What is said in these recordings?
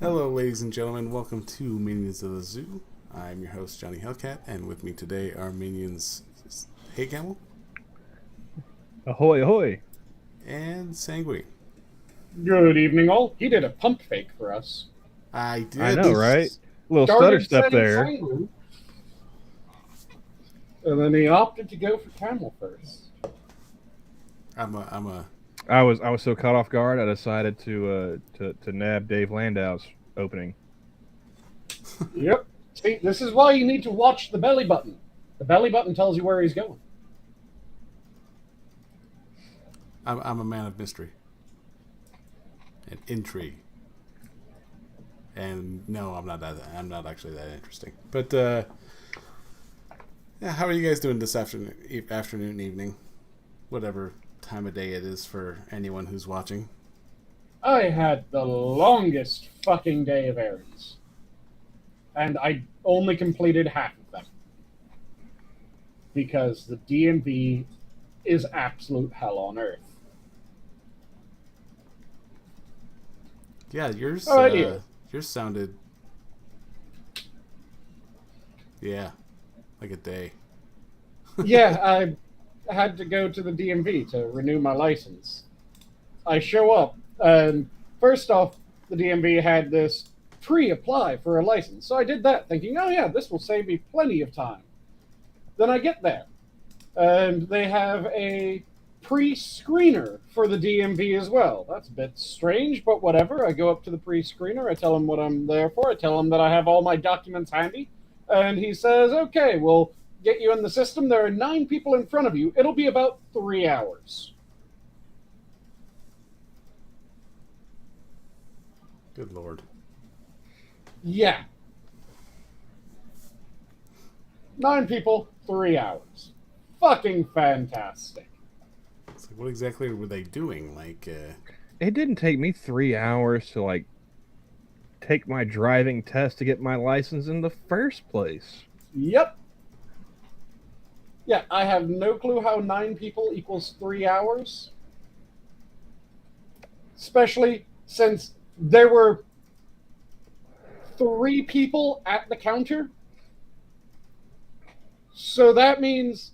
Hello, ladies and gentlemen. Welcome to Minions of the Zoo. I'm your host, Johnny Hellcat, and with me today are Minions Hey Camel Ahoy, ahoy. and Sanguine. Good evening, all. He did a pump fake for us. I did. I know, right? A little stutter Started step saying there. Sanguine, and then he opted to go for Camel first. I was so caught off guard. I decided to nab Dave Landau's opening. Yep. See, this is why you need to watch the belly button. The belly button tells you where he's going. I'm a man of mystery and intrigue. And no, I'm not actually that interesting. But yeah, how are you guys doing this afternoon, evening, whatever time of day it is for anyone who's watching? I had the longest fucking day of errands. And I only completed half of them. Because the DMV is absolute hell on earth. Yeah, yours sounded, yeah, like a day. Yeah, I had to go to the DMV to renew my license. I show up, and first off, the DMV had this pre-apply for a license. So I did that, thinking, oh yeah, this will save me plenty of time. Then I get there, and they have a pre-screener for the DMV as well. That's a bit strange, but whatever. I go up to the pre-screener, I tell him what I'm there for, I tell him that I have all my documents handy, and he says, okay, we'll get you in the system. There are 9 people in front of you. It'll be about 3 hours. Good Lord. Yeah. 9 people, 3 hours. Fucking fantastic. It's like, what exactly were they doing? Like, It didn't take me 3 hours to take my driving test to get my license in the first place. Yep. Yeah, I have no clue how 9 people equals 3 hours. Especially since there were 3 people at the counter. So that means...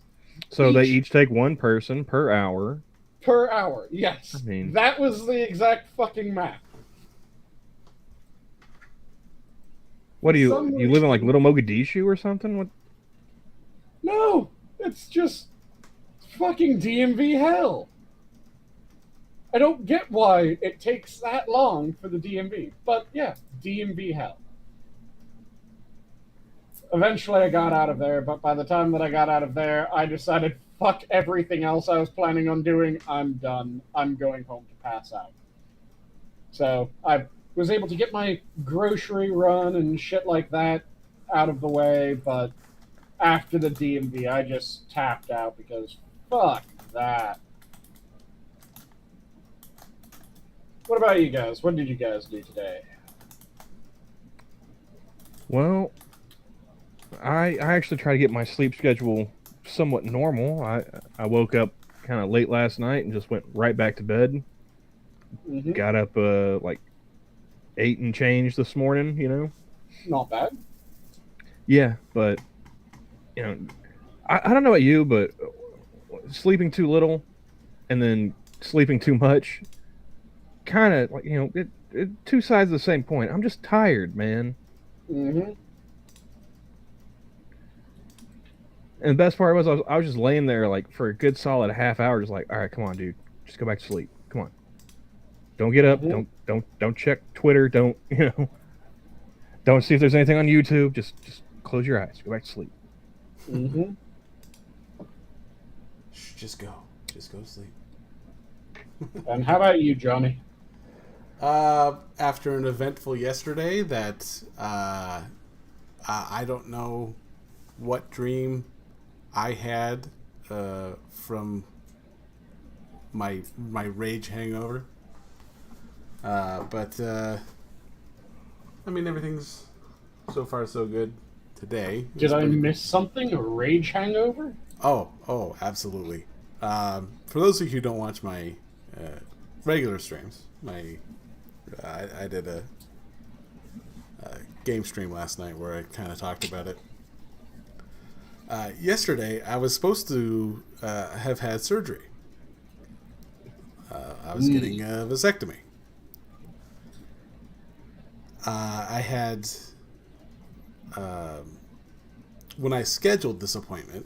So they each take one person per hour. Per hour, yes. I mean, that was the exact fucking math. What do you live in Little Mogadishu or something? What? No, it's just fucking DMV hell. I don't get why it takes that long for the DMV, but yeah, DMV hell. Eventually I got out of there, but by the time that I got out of there, I decided, fuck everything else I was planning on doing. I'm done. I'm going home to pass out. So I was able to get my grocery run and shit like that out of the way, but after the DMV, I just tapped out because fuck that. What about you guys? What did you guys do today? Well, I actually try to get my sleep schedule somewhat normal. I woke up kind of late last night and just went right back to bed. Mm-hmm. Got up 8 and change this morning, Not bad. Yeah, but I don't know about you, but sleeping too little and then sleeping too much, kind of two sides of the same point. I'm just tired, man. Mm-hmm. And the best part was I was just laying there for a good solid half hour, just like, all right, come on, dude, just go back to sleep. Come on, don't get up, don't check Twitter, don't don't see if there's anything on YouTube. Just close your eyes, go back to sleep. Mm-hmm. just go to sleep. And how about you, Johnny? After an eventful yesterday that I don't know what dream I had from my rage hangover, but I mean, everything's so far so good today. Did I miss something? A rage hangover? Oh, absolutely. For those of you who don't watch my regular streams, I did game stream last night where I kind of talked about it. Yesterday, I was supposed to have had surgery. I was getting a vasectomy. I had, when I scheduled this appointment,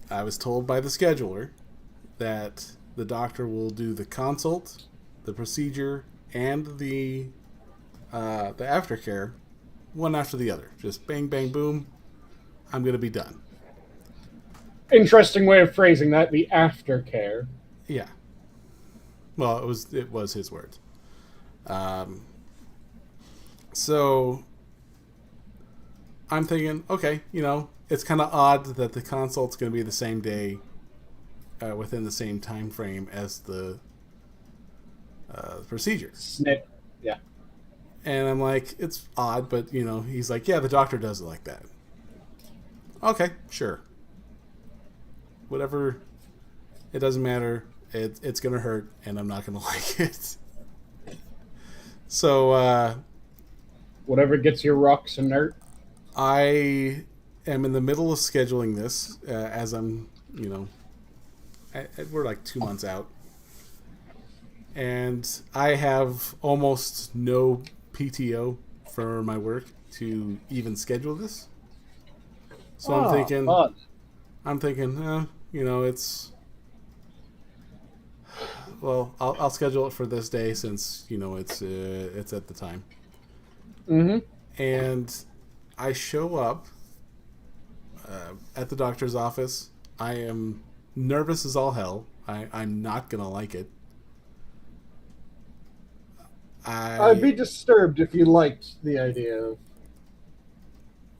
I was told by the scheduler that the doctor will do the consult, the procedure, and the aftercare, one after the other. Just bang, bang, boom. I'm going to be done. Interesting way of phrasing that, the aftercare. Yeah. Well, it was his words. So I'm thinking, okay, it's kind of odd that the consult's going to be the same day, within the same time frame as the procedure. Snip. Yeah. And I'm like, it's odd, but he's like, yeah, the doctor does it like that. Okay, sure. Whatever. It doesn't matter. It's going to hurt, and I'm not going to like it. So, whatever gets your rocks inert. I am in the middle of scheduling this as I'm, we're like 2 months out. And I have almost no PTO for my work to even schedule this. So I'm thinking, it's, well, I'll schedule it for this day since, it's at the time. Mm-hmm. And I show up at the doctor's office. I am nervous as all hell. I'm not going to like it. I'd be disturbed if you liked the idea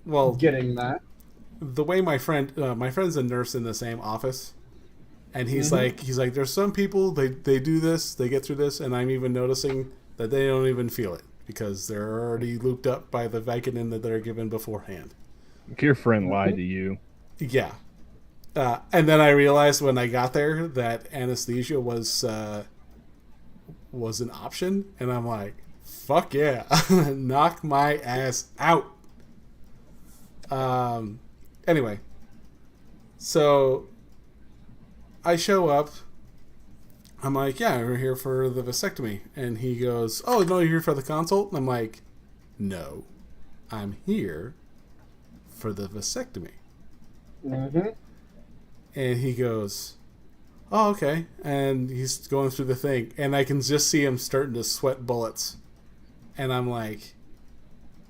of getting that. The way my friend's a nurse in the same office, and he's like, there's some people, they do this, they get through this, and I'm even noticing that they don't even feel it because they're already looped up by the Vicodin that they're given beforehand. Your friend lied to you. Yeah. And then I realized when I got there that anesthesia was an option, and I'm like, fuck yeah. Knock my ass out. Anyway, so I show up. I'm like, yeah, we're here for the vasectomy. And he goes, oh, no, you're here for the consult? And I'm like, no, I'm here for the vasectomy. Mm-hmm. And he goes, oh, okay. And he's going through the thing. And I can just see him starting to sweat bullets. And I'm like,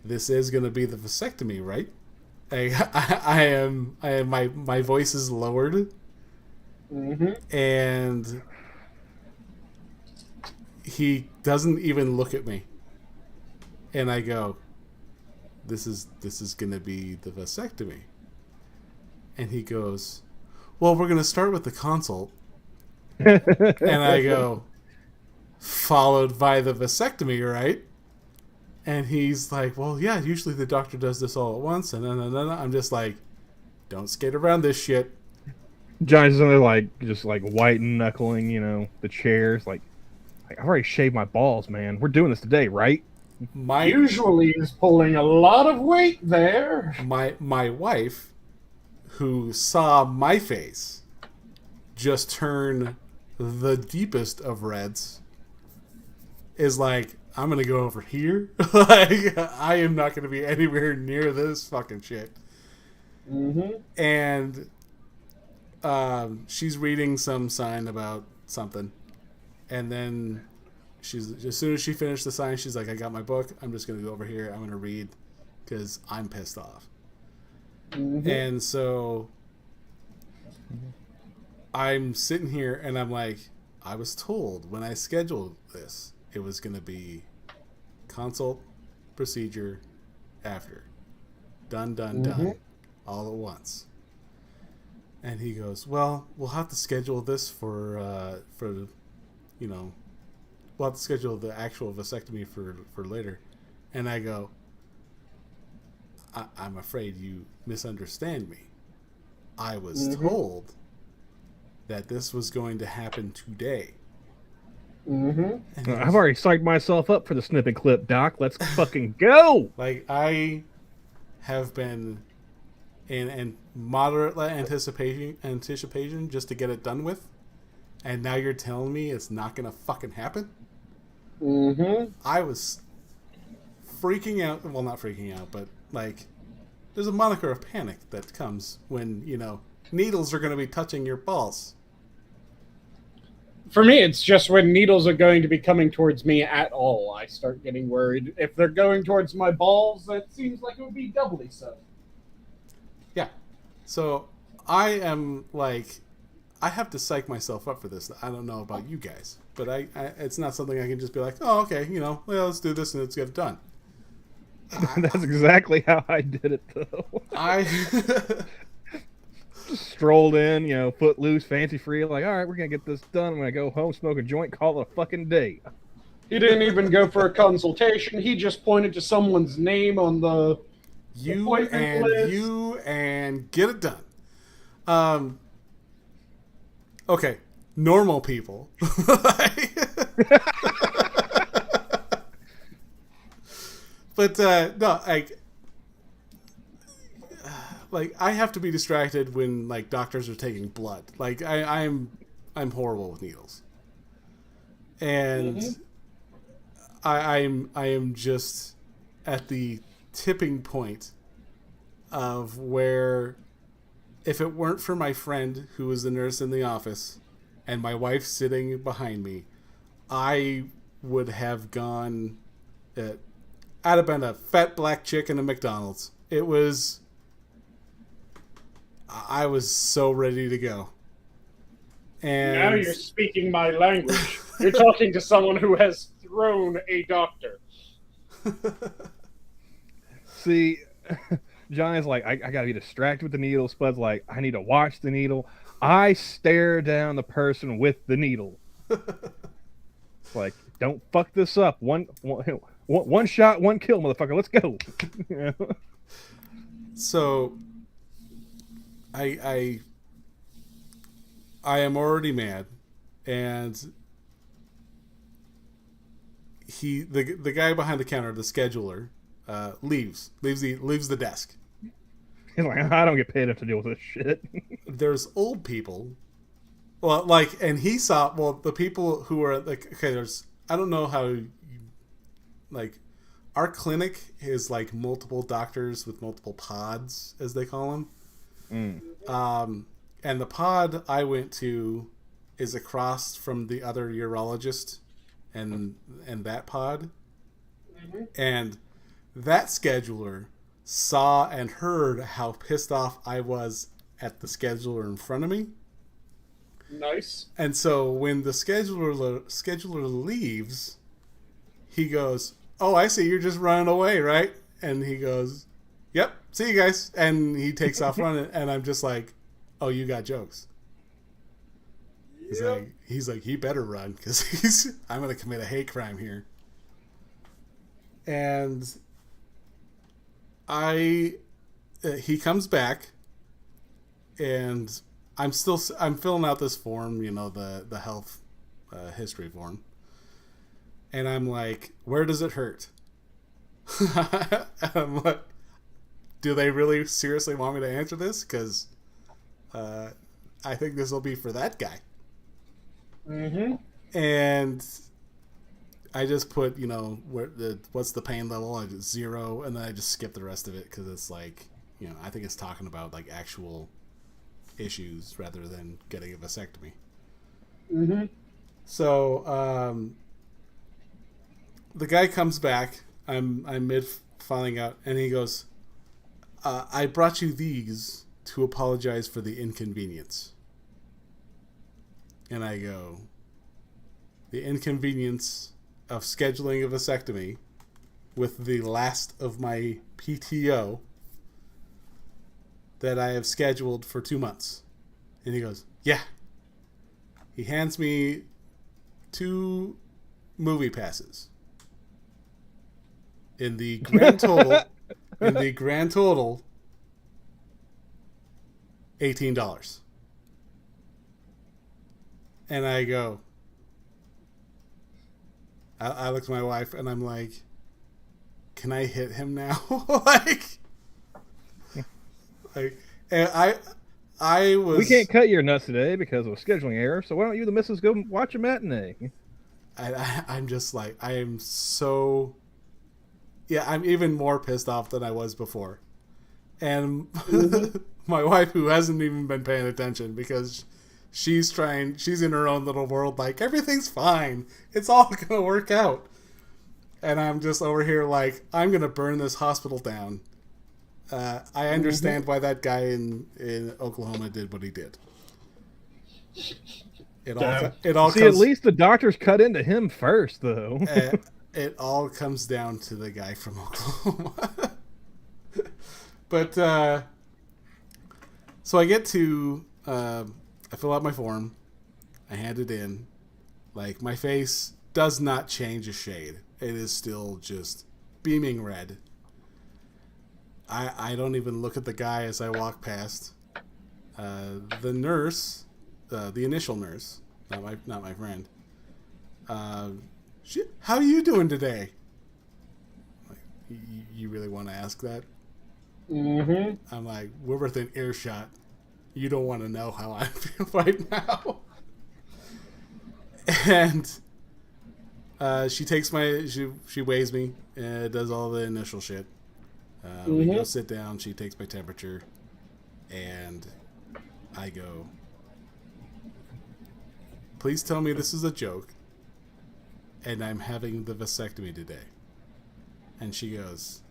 this is going to be the vasectomy, right? I am my voice is lowered. Mm-hmm. And he doesn't even look at me. And I go, this is going to be the vasectomy. And he goes, well, we're going to start with the consult. And I go, followed by the vasectomy, right? And he's like, well, yeah, usually the doctor does this all at once. And then I'm just like, don't skate around this shit. Johnny's in there just white knuckling, the chairs. Like, I've already shaved my balls, man. We're doing this today, right? Usually is pulling a lot of weight there. My wife, who saw my face just turn the deepest of reds, is like, I'm going to go over here. I am not going to be anywhere near this fucking shit. Mm-hmm. And she's reading some sign about something. And then as soon as she finished the sign, she's like, I got my book. I'm just going to go over here. I'm going to read because I'm pissed off. Mm-hmm. And so I'm sitting here and I'm like, I was told when I scheduled this, it was going to be consult, procedure, after. Done, all at once. And he goes, well, we'll have to schedule this for we'll have to schedule the actual vasectomy for later. And I go, I'm afraid you misunderstand me. I was told that this was going to happen today. Mm-hmm. And he I've goes, already psyched myself up for the snip and clip, Doc. Let's fucking go. like, I have been in moderate anticipation just to get it done with, and now you're telling me it's not gonna fucking happen? Mm-hmm. I was freaking out. Well, not freaking out, but like, there's a moniker of panic that comes when, you know, needles are going to be touching your balls. For me, it's just when needles are going to be coming towards me at all, I start getting worried. If they're going towards my balls, that seems like it would be doubly so. Yeah. So I am like, I have to psych myself up for this. I don't know about you guys, but I it's not something I can just be like, oh, okay, you know, well, let's do this and let's get it done. That's exactly how I did it, though. I Just strolled in, you know, foot loose, fancy free. Like, all right, we're gonna get this done. I'm gonna go home, smoke a joint, call it a fucking day. He didn't even go for a consultation. He just pointed to someone's name on the appointment list. and get it done. Okay, normal people. But no, like I have to be distracted when like doctors are taking blood. Like I'm horrible with needles, and I am just at the tipping point of where, if it weren't for my friend who was the nurse in the office and my wife sitting behind me, I would have gone. I'd have been a fat black chick in a McDonald's. It was. I was so ready to go. And Now you're speaking my language. You're talking to someone who has thrown a doctor. See, Johnny's like, I gotta be distracted with the needle. Spud's like, I need to watch the needle. I stare down the person with the needle. Like, don't fuck this up. One shot, one kill, motherfucker. Let's go. You know? So, I am already mad, and the guy behind the counter, the scheduler, leaves the desk. He's like, I don't get paid enough to deal with this shit. There's old people. Well, like, and he saw, well, the people who are, like, okay, there's, I don't know how, like, our clinic is, like, multiple doctors with multiple pods, as they call them. And the pod I went to is across from the other urologist and that pod. And that scheduler saw and heard how pissed off I was at the scheduler in front of me. Nice. And so when the scheduler leaves, he goes, "Oh, I see, you're just running away, right?" And he goes, "Yep, see you guys." And he takes off running, and I'm just like, "Oh, you got jokes." He's like, he better run, because I'm going to commit a hate crime here. And he comes back, and I'm filling out this form, you know, the health history form. And I'm like, where does it hurt? I'm like, do they really seriously want me to answer this? Because I think this will be for that guy. And I just put, you know, what's the pain level? I did 0, and then I just skip the rest of it because it's like, you know, I think it's talking about like actual issues rather than getting a vasectomy. So the guy comes back. I'm mid filing out, and he goes, "I brought you these to apologize for the inconvenience." And I go, "The inconvenience of scheduling a vasectomy with the last of my PTO that I have scheduled for 2 months." And he goes, "Yeah." He hands me 2 movie passes. In the grand total, $18. And I go, I look at my wife and I'm like, can I hit him now? like, and I was. We can't cut your nuts today because of a scheduling error. So why don't you, the missus, go watch a matinee? I'm just like, I am so. Yeah, I'm even more pissed off than I was before, and my wife, who hasn't even been paying attention because she's in her own little world, like everything's fine, it's all gonna work out, and I'm just over here like, I'm gonna burn this hospital down. I understand why that guy in Oklahoma did what he did. It all See, comes, at least the doctors cut into him first, though. it all comes down to the guy from Oklahoma. But so I get to I fill out my form, I hand it in. Like, my face does not change a shade. It is still just beaming red. I don't even look at the guy as I walk past. The nurse, the initial nurse, not my friend. How are you doing today? Like, you really want to ask that? Mm-hmm. I'm like, we're within earshot. You don't want to know how I feel right now. And she takes she weighs me and does all the initial shit. We go sit down. She takes my temperature, and I go, please tell me this is a joke, and I'm having the vasectomy today. And she goes,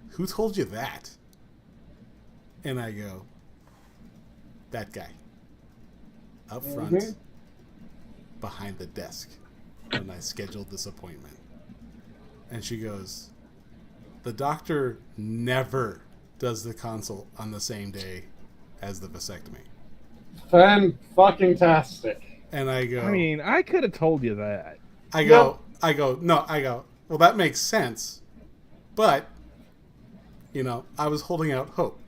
who told you that? And I go, that guy. Up front, behind the desk, when I scheduled this appointment. And she goes, the doctor never does the consult on the same day as the vasectomy. Fan-fucking-tastic. And I go, I mean, I could have told you that. I go, well, that makes sense. But, I was holding out hope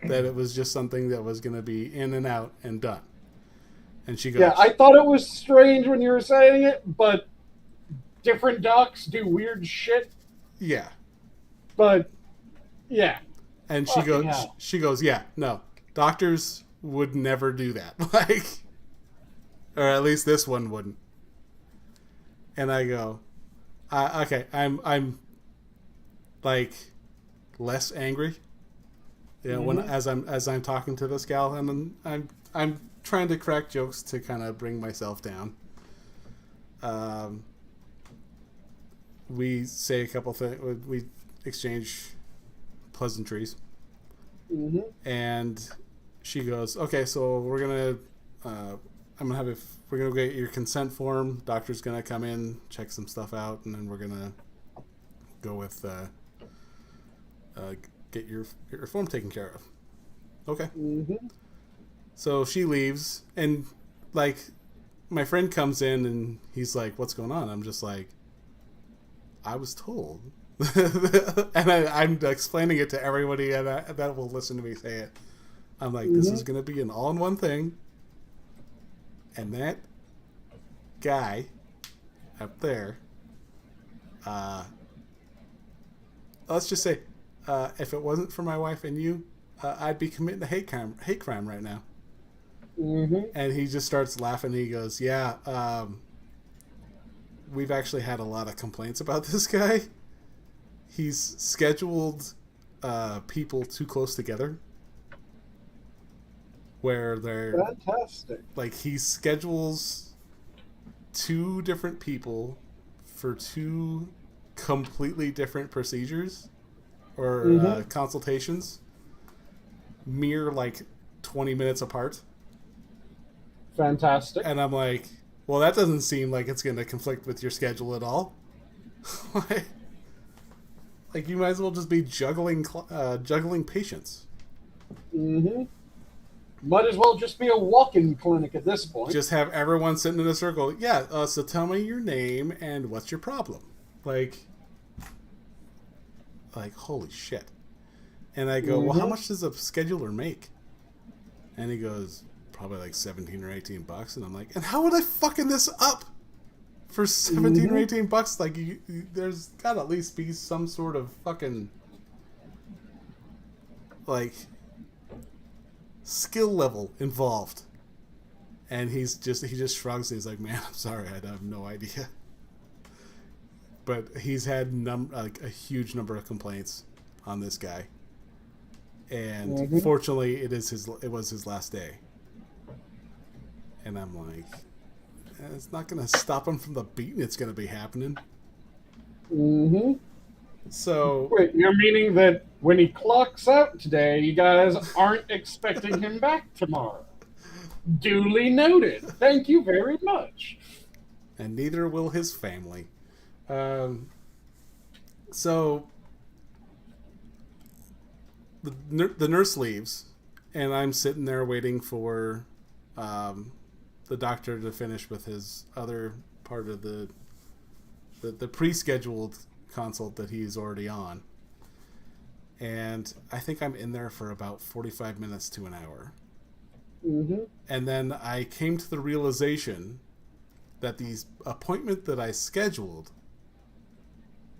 that it was just something that was going to be in and out and done. And she goes, yeah, I thought it was strange when you were saying it, but different docs do weird shit. yeah. But, yeah. And Fucking hell. she goes, yeah, no, doctors would never do that. Like, or at least this one wouldn't. And I go, okay, I'm like less angry. When as I'm talking to this gal, and I'm trying to crack jokes to kind of bring myself down. We say a couple things. We exchange pleasantries, and she goes, "Okay, so we're gonna, we're gonna get your consent form. Doctor's gonna come in, check some stuff out, and then we're gonna go with get your form taken care of." Okay. So she leaves, and like my friend comes in, and he's like, "What's going on?" I'm just like, I was told. And I'm explaining it to everybody that will listen to me say it. I'm like, this is going to be an all-in-one thing. And that guy up there, let's just say, if it wasn't for my wife and you, I'd be committing a hate crime right now. And he just starts laughing. He goes, yeah, we've actually had a lot of complaints about this guy. He's scheduled people too close together, where they're fantastic. Like, he schedules 2 different people for 2 completely different procedures or consultations, mere like 20 minutes apart. Fantastic. And I'm like, well, that doesn't seem like it's going to conflict with your schedule at all. Like, you might as well just be juggling patients. Might as well just be a walk-in clinic at this point. Just have everyone sitting in a circle. Yeah, so tell me your name and what's your problem. Like, holy shit. And I go, well, how much does a scheduler make? And he goes, probably like $17 or $18. And I'm like, and how would I fucking this up For 17 or $18, like, there's got to at least be some sort of fucking, like, skill level involved. And he just shrugs and he's like, man, I'm sorry, I have no idea. But he's had a huge number of complaints on this guy. And fortunately, it was his last day. And I'm like, it's not going to stop him from the beating it's going to be happening. So... Wait, you're meaning that when he clocks out today, you guys aren't expecting him back tomorrow? Duly noted. Thank you very much. And neither will his family. So... The nurse leaves, and I'm sitting there waiting for... the doctor to finish with his other part of the pre-scheduled consult that he's already on. And I think I'm in there for about 45 minutes to an hour. And then I came to the realization that the appointment that I scheduled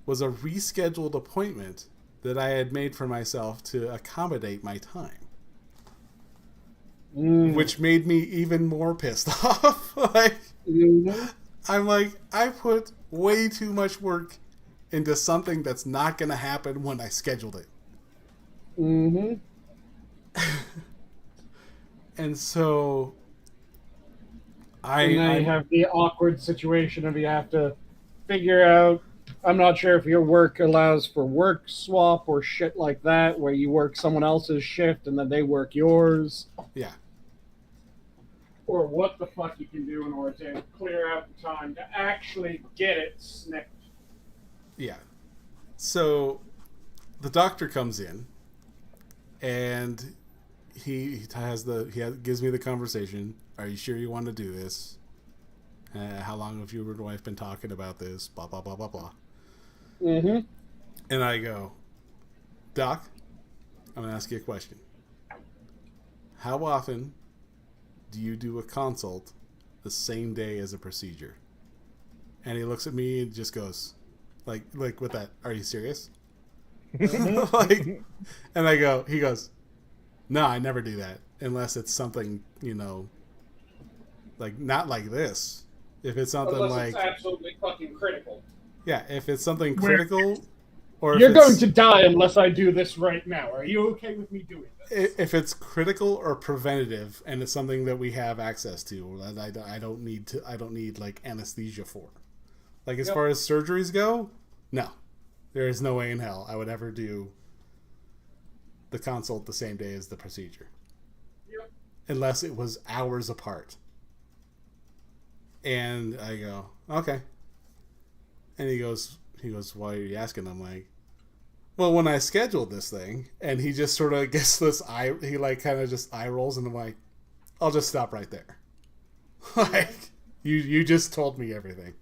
was a rescheduled appointment that I had made for myself to accommodate my time. Which made me even more pissed off. Like, I'm like, I put way too much work into something that's not going to happen when I scheduled it. And so I have the awkward situation of you have to figure out, I'm not sure if your work allows for work swap or shit like that, where you work someone else's shift and then they work yours. Yeah. Or what the fuck you can do in order to clear out the time to actually get it snipped. Yeah. So the doctor comes in and he gives me the conversation. Are you sure you want to do this? How long have you and your wife been talking about this? Blah, blah, blah, blah, blah. And I go, Doc, I'm going to ask you a question. How often do you do a consult the same day as a procedure? And he looks at me and just goes, like with that, are you serious? Like, and he goes, no, I never do that unless it's something, like not like this. If it's something it's absolutely fucking critical. Yeah, if it's something critical, or you're going to die unless I do this right now. Are you okay with me doing this? If it's critical or preventative, and it's something that we have access to, I don't need like anesthesia for. Like as far as surgeries go, no, there is no way in hell I would ever do the consult the same day as the procedure, unless it was hours apart. And I go, okay. And he goes, why are you asking? I'm like, well, when I scheduled this thing, and he just sort of gets this he like kind of just eye rolls, and I'm like, I'll just stop right there. Like, you just told me everything.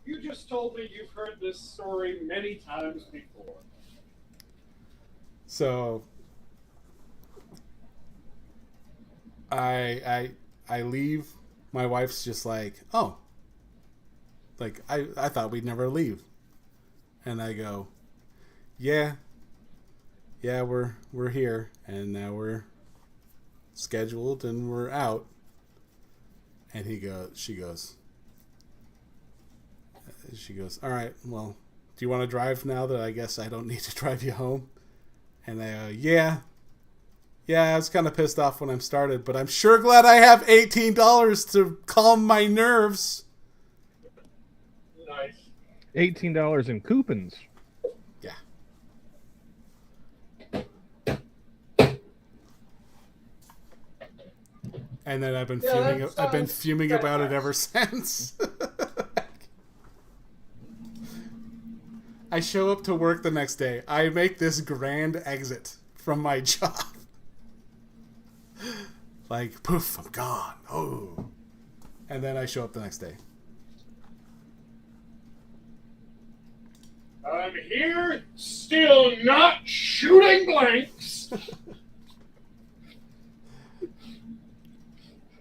You just told me you've heard this story many times before. So I leave. My wife's just like, oh, like I thought we'd never leave. And I go, yeah, we're here, and now we're scheduled and we're out. And she goes, all right, well, do you want to drive now that I guess I don't need to drive you home? And I go, yeah, I was kind of pissed off when I started, but I'm sure glad I have $18 to calm my nerves. Nice. $18 in coupons. Yeah. And then I've been fuming about it ever since. I show up to work the next day. I make this grand exit from my job. Like, poof, I'm gone. Oh. And then I show up the next day. I'm here, still not shooting blanks.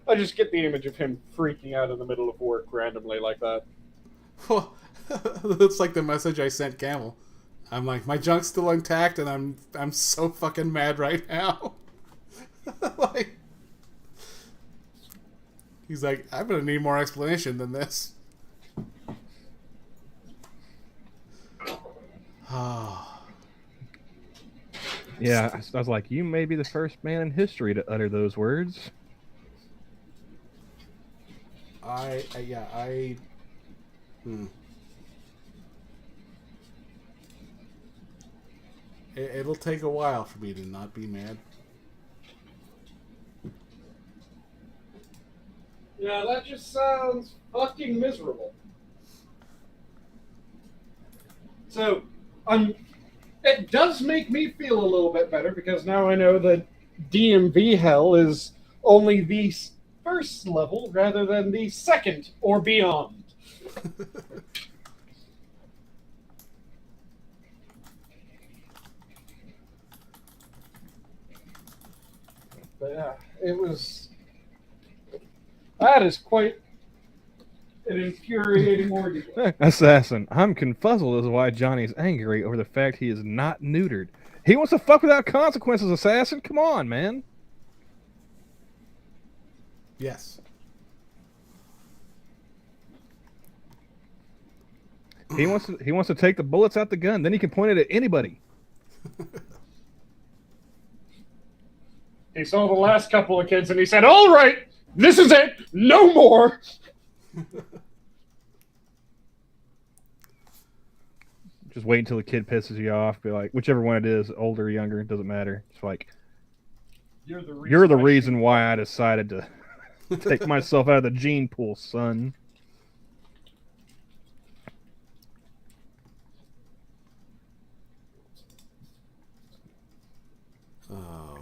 I just get the image of him freaking out in the middle of work randomly like that. Well, it's like the message I sent Camel. I'm like, my junk's still intact, and I'm so fucking mad right now. Like, he's like, I'm gonna need more explanation than this. Yeah, I was like, you may be the first man in history to utter those words. It'll take a while for me to not be mad. Yeah, that just sounds fucking miserable. So, it does make me feel a little bit better because now I know that DMV hell is only the first level rather than the second or beyond. But yeah, it was... That is quite an infuriating ordeal. Assassin, I'm confuzzled as to why Johnny's angry over the fact he is not neutered. He wants to fuck without consequences, Assassin. Come on, man. Yes. He wants to take the bullets out the gun, then he can point it at anybody. He saw the last couple of kids and he said, "All right, this is it. No more." Just wait until the kid pisses you off. Be like, whichever one it is, older or younger, it doesn't matter. It's like, you're the reason why I decided to take myself out of the gene pool, son. Oh,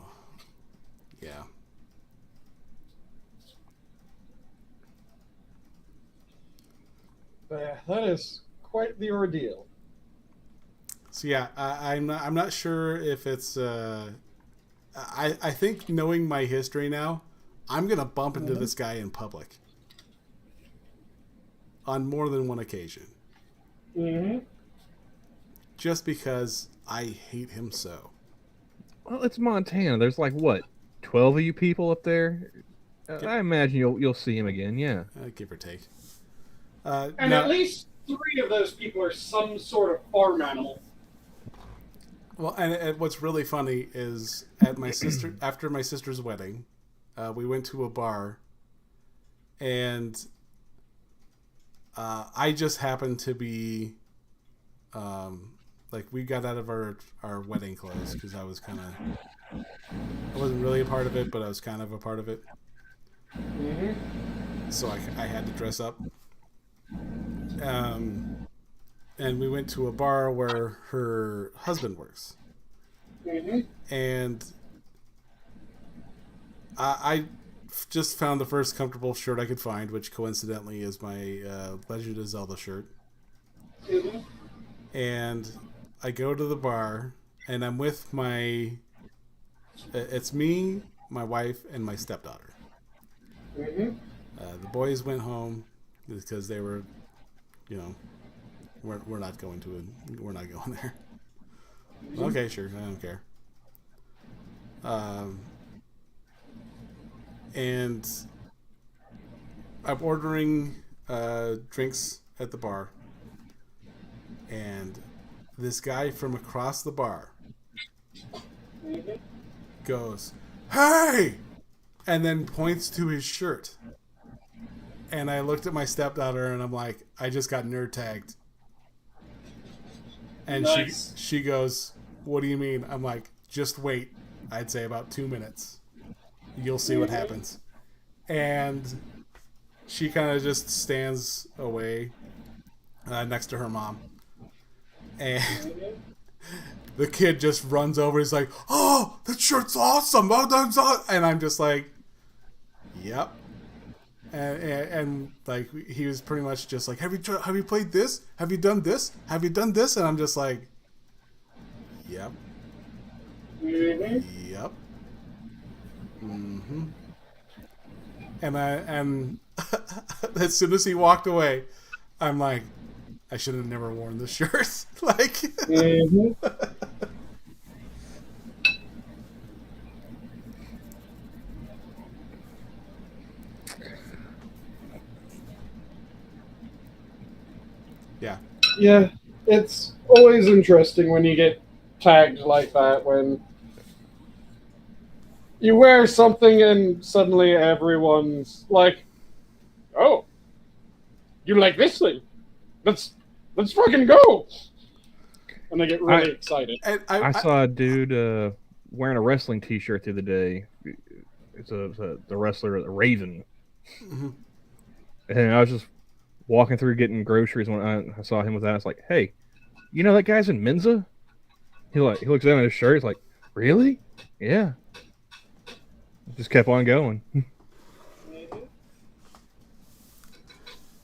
yeah. But that is quite the ordeal. So yeah, I'm not sure if it's. I think knowing my history now, I'm gonna bump into this guy in public on more than one occasion. Mm-hmm. Just because I hate him so. Well, it's Montana. There's like what, 12 of you people up there? I imagine you'll see him again. Yeah, give or take. And at least 3 of those people are some sort of farm animal. Well, and what's really funny is after my sister's wedding, we went to a bar, and I just happened to be, like, we got out of our wedding clothes because I wasn't really a part of it, but I was kind of a part of it. Mm-hmm. So I had to dress up. And we went to a bar where her husband works. Mm-hmm. And I just found the first comfortable shirt I could find, which coincidentally is my Legend of Zelda shirt. Mm-hmm. And I go to the bar, and I'm with it's me, my wife, and my stepdaughter. Mm-hmm. The boys went home because they were, we're not going there. Okay, sure, I don't care. And I'm ordering drinks at the bar, and this guy from across the bar goes, "Hey!" and then points to his shirt. And I looked at my stepdaughter, and I'm like, I just got nerd tagged. And nice. she goes, "What do you mean?" I'm like, just wait. I'd say about 2 minutes. You'll see what happens. And she kind of just stands away next to her mom. And the kid just runs over. He's like, "Oh, that shirt's awesome." And I'm just like, yep. And like, he was pretty much just like, have you played this? Have you done this? Have you done this? And I'm just like, yep. Mm-hmm. Yep. Mm-hmm. and as soon as he walked away, I'm like, I should have never worn this shirt. Like, Mhm. yeah, Yeah, it's always interesting when you get tagged like that, when you wear something and suddenly everyone's like, "Oh, you like this thing? Let's fucking go!" And they get really excited. and I saw a dude wearing a wrestling T-shirt the other day. It's the wrestler, the Raven, Mhm. and I was just walking through getting groceries when I saw him with that. I was like, "Hey, you know that guy's in Menza?" He looks down at his shirt. He's like, "Really? Yeah." Just kept on going.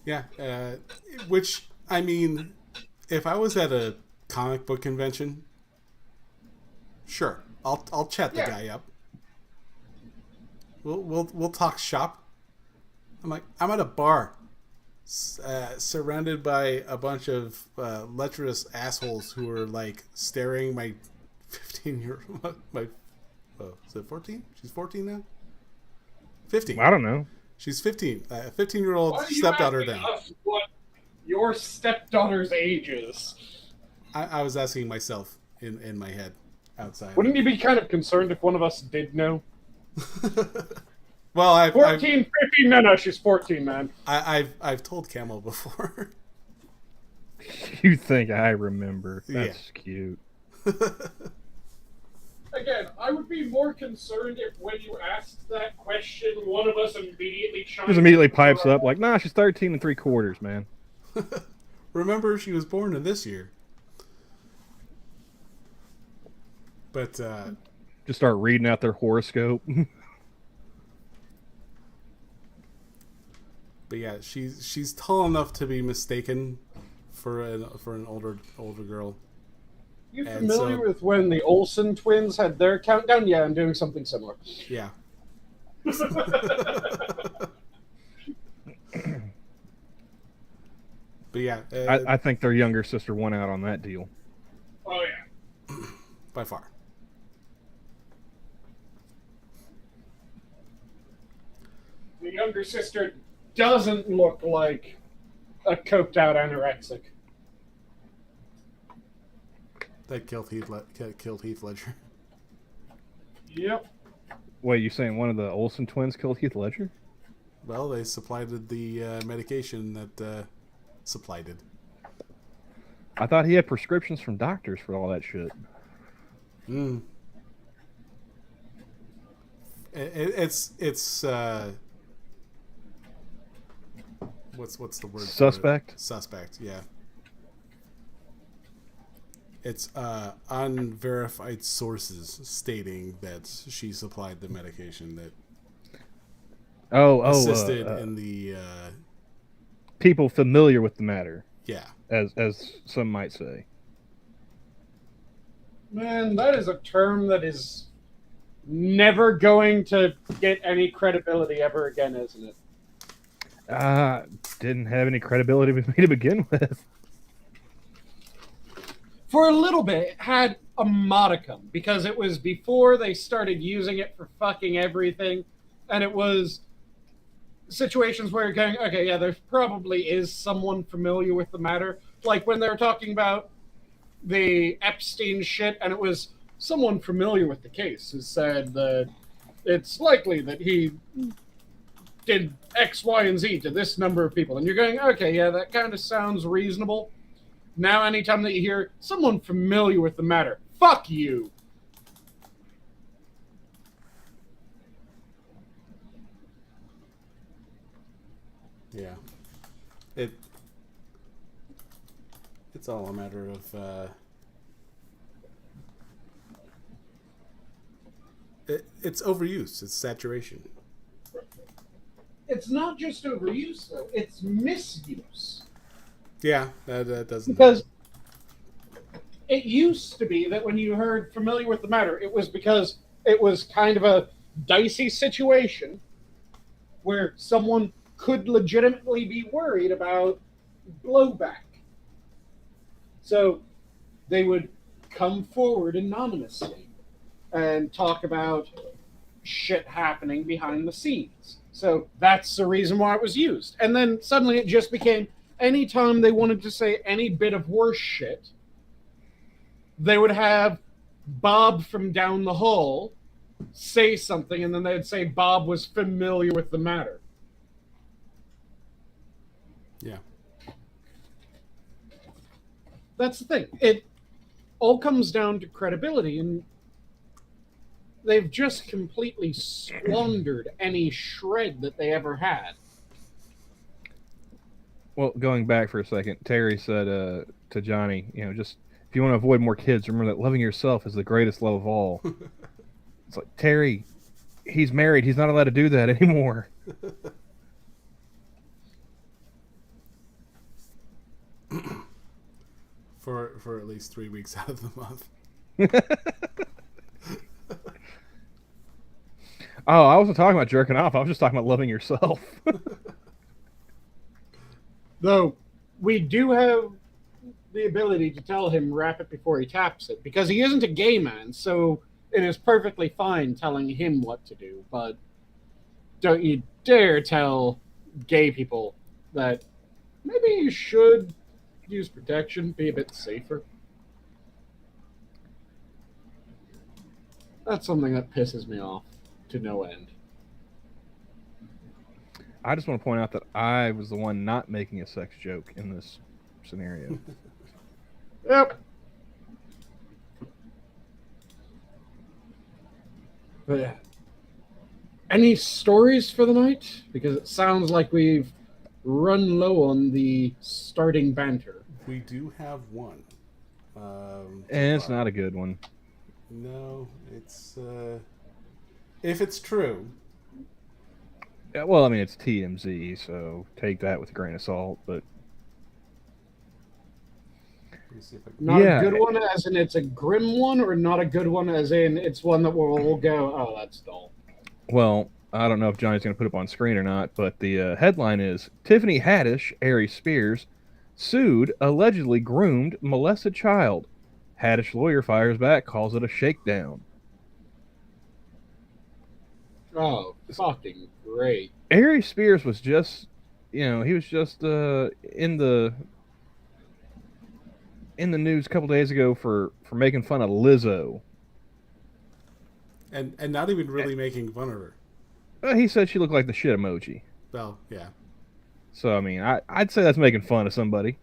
yeah, which I mean, if I was at a comic book convention, sure, I'll chat the Yeah. guy up. We'll talk shop. I'm like, I'm at a bar, surrounded by a bunch of lecherous assholes who are like staring my 15-year my is it 14? She's 14 now. 15. I don't know. She's 15. 15-year-old Why are you stepdaughter asking down. us what your stepdaughter's age is? I was asking myself in my head outside. Wouldn't you be kind of concerned if one of us did know? Well, I've 14, 15? No, she's 14, man. I've told Camel before. You think I remember? That's cute. Again, I would be more concerned if when you asked that question, one of us immediately chimed Just immediately pipes up like, "Nah, she's 13 3/4, man." Remember, she was born in this year. But Just start reading out their horoscope. but yeah, she's tall enough to be mistaken for an older girl. You And familiar so- with when the Olsen twins had their countdown? Yeah, I'm doing something similar. Yeah. But yeah, I think their younger sister won out on that deal. Oh yeah. by far. The younger sister doesn't look like a coked out anorexic. That killed Heath Ledger. Yep. Wait, you saying one of the Olsen twins killed Heath Ledger? Well, they supplied the medication that supplied it. I thought he had prescriptions from doctors for all that shit. Mm. It's what's the word? for it? Suspect? Suspect, yeah. It's unverified sources stating that she supplied the medication that assisted in the people familiar with the matter, yeah. as some might say. Man, that is a term that is never going to get any credibility ever again, isn't it? Didn't have any credibility with me to begin with. For a little bit, it had a modicum because it was before they started using it for fucking everything, and it was situations where you're going, okay, yeah, there probably is someone familiar with the matter. Like when they were talking about the Epstein shit, and it was someone familiar with the case who said that it's likely that he did X, Y, and Z to this number of people. And you're going, okay, yeah, that kind of sounds reasonable. Now, anytime that you hear someone familiar with the matter, fuck you. Yeah. It's all a matter of it's overuse, it's saturation. It's not just overuse, though. It's misuse. Yeah, that doesn't. Because it used to be that when you heard familiar with the matter, it was because it was kind of a dicey situation. where someone could legitimately be worried about blowback. So they would come forward anonymously and talk about shit happening behind the scenes. So that's the reason why it was used. And then suddenly it just became anytime they wanted to say any bit of worse shit, they would have Bob from down the hall say something, and then they'd say Bob was familiar with the matter. Yeah. That's the thing. It all comes down to credibility, and they've just completely squandered any shred that they ever had. Well, going back for a second, Terry said to Johnny, just if you want to avoid more kids, remember that loving yourself is the greatest love of all. It's like, Terry, he's married. He's not allowed to do that anymore. For at least 3 weeks out of the month. Oh, I wasn't talking about jerking off. I was just talking about loving yourself. Though we do have the ability to tell him wrap it before he taps it, because he isn't a gay man, so it is perfectly fine telling him what to do. But don't you dare tell gay people that maybe you should use protection, be a bit safer. That's something that pisses me off to no end. I just want to point out that I was the one not making a sex joke in this scenario. Yep. But yeah. Any stories for the night? Because it sounds like we've run low on the starting banter. We do have one. And it's not a good one. No, it's if it's true. Yeah, well, I mean, it's TMZ, so take that with a grain of salt. But Let me see if I can... Not a good one as in it's a grim one, or not a good one as in it's one that we'll go, oh, that's dull. Well, I don't know if Johnny's going to put it up on screen or not, but the headline is, Tiffany Haddish, Aries Spears, sued, allegedly groomed, molested child. Haddish lawyer fires back, calls it a shakedown. Oh, fucking great. Aries Spears was just, he was just in the news a couple days ago for making fun of Lizzo. And not even really making fun of her. He said she looked like the shit emoji. Well, yeah. So, I mean, I'd say that's making fun of somebody.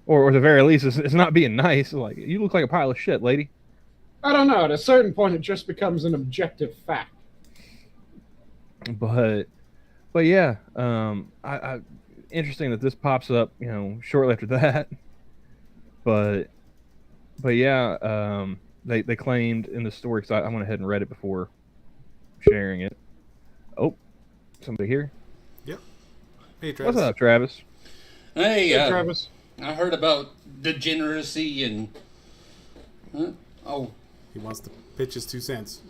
Or at the very least, it's not being nice. It's like, you look like a pile of shit, lady. I don't know. At a certain point, it just becomes an objective fact. But yeah, interesting that this pops up, shortly after that. But yeah, they claimed in the story, because I went ahead and read it before sharing it. Oh, somebody here? Yep. Hey, Travis. What's up, Travis? Hey, Travis. I heard about degeneracy and... Oh. He wants to pitch his 2 cents.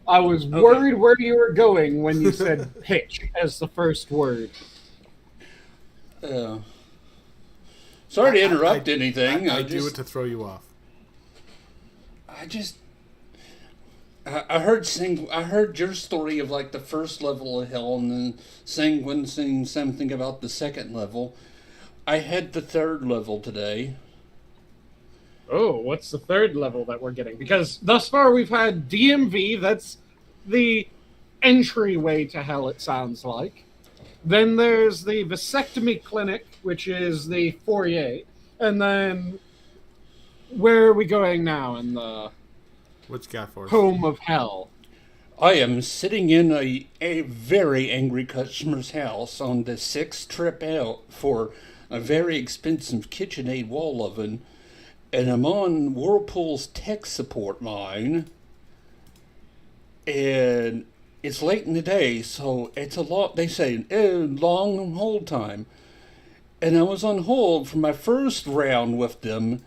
I was worried where you were going when you said pitch as the first word. Sorry to interrupt anything. I do it to throw you off. I heard your story of like the first level of hell, and then Sanguine saying something about the second level. I had the third level today. Oh, what's the third level that we're getting? Because thus far we've had DMV, that's the entryway to hell, it sounds like. Then there's the vasectomy clinic, which is the foyer. And then where are we going now in the What you got for us? home of hell? I am sitting in a very angry customer's house on the 6th trip out for a very expensive KitchenAid wall oven, and I'm on Whirlpool's tech support line, and it's late in the day, so it's a lot, they say, long hold time. And I was on hold for my first round with them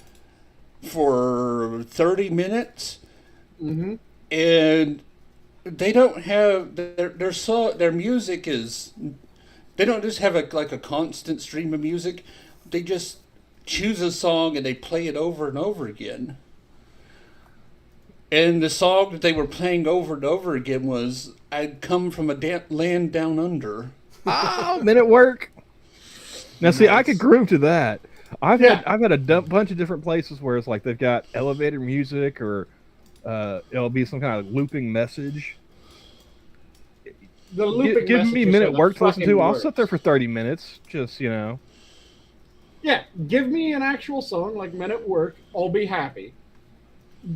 for 30 minutes, Mm-hmm. and they don't have their music is, they don't just have like a constant stream of music. They just choose a song and they play it over and over again. And the song that they were playing over and over again was "I'd Come from a Land Down Under." Oh, Men at Work. Now, see, I could groove to that. I've had a bunch of different places where it's like they've got elevator music, or it'll be some kind of looping message. The looping Give me messages Men are at the Work to listen fucking to. I'll worst. sit there for 30 minutes, just, Yeah, give me an actual song like Men at Work. I'll be happy.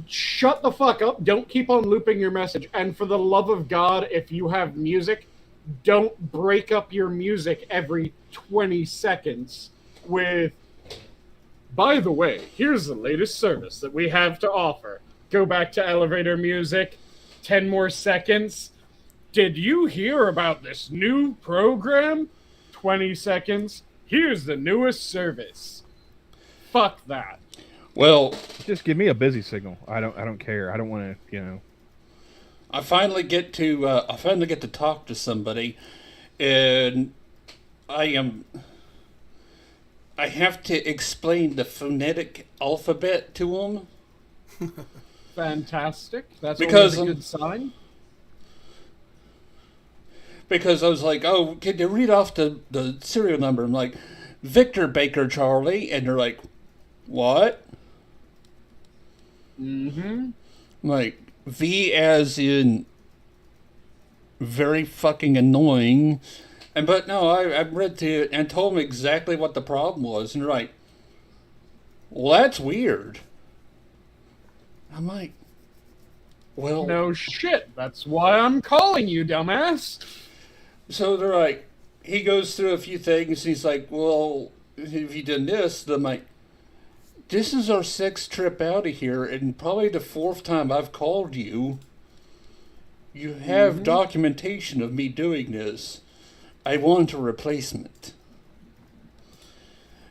Shut the fuck up. Don't keep on looping your message. And for the love of God, if you have music, don't break up your music every 20 seconds with, by the way, here's the latest service that we have to offer. Go back to elevator music. 10 more seconds. Did you hear about this new program? 20 seconds. Here's the newest service. Fuck that. Well, just give me a busy signal. I don't care. I don't want to, I finally get to talk to somebody, and I have to explain the phonetic alphabet to them. Fantastic. That's Because, always a good sign. Because I was like, "Oh, can you read off the serial number?" I'm like, "Victor Baker Charlie," and they're like, "What?" Mm-hmm. I'm like, V as in very fucking annoying. But no, I read to it and told them exactly what the problem was, and they're like, "Well, that's weird." I'm like, "Well, No shit. That's why I'm calling you, dumbass. So they're like, he goes through a few things, and he's like, "Well, have you done this?" And I'm like, "This is our 6th trip out of here, and probably the 4th time I've called you. You have documentation of me doing this. I want a replacement."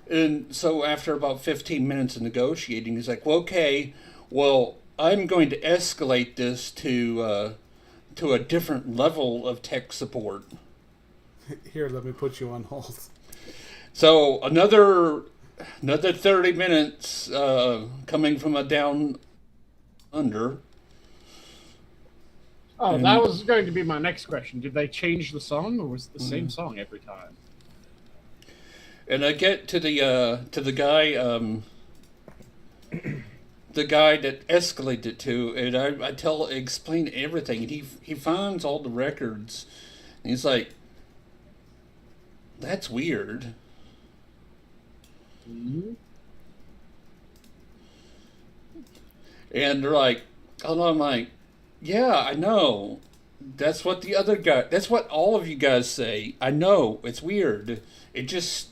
And so after about 15 minutes of negotiating, he's like, "Well, okay, well, I'm going to escalate this to a different level of tech support." Here, let me put you on hold. So another 30 minutes coming from a down under. Oh, that was going to be my next question. Did they change the song, or was it the same song every time? And I get to the guy the guy that escalated it to, and I explain everything, and he finds all the records, and he's like, "That's weird." Mm-hmm. And they're like, "Oh no," I'm like, "Yeah, I know. That's what that's what all of you guys say. I know, it's weird. It just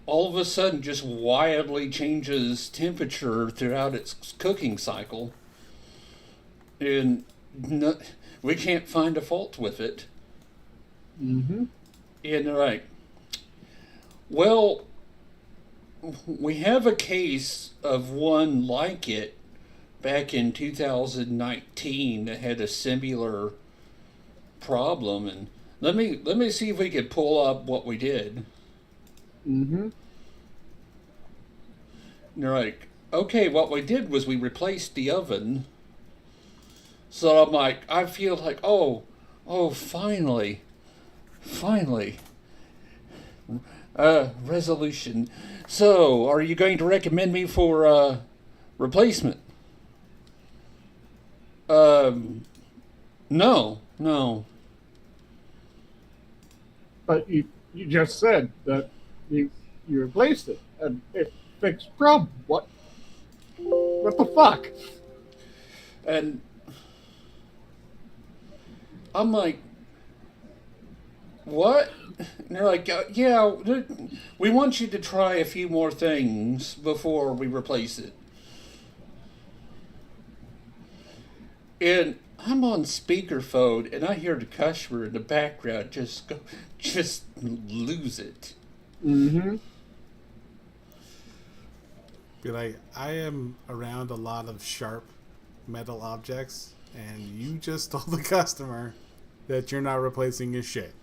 all of a sudden just wildly changes temperature throughout its cooking cycle. And we can't find a fault with it." Mm-hmm. And they're like, "Well, we have a case of one like it back in 2019 that had a similar problem, and let me see if we could pull up what we did." Mm-hmm. And they're like, "Okay, what we did was we replaced the oven." So I'm like, I feel like, oh, finally, resolution. So, are you going to recommend me for replacement? No. But you just said that you replaced it and it fixed the problem. What the fuck? And I'm like, "What?" And they're like, "Yeah, we want you to try a few more things before we replace it." And I'm on speakerphone, and I hear the customer in the background just lose it. Mm-hmm. Be like, I am around a lot of sharp metal objects, and you just told the customer that you're not replacing his shit.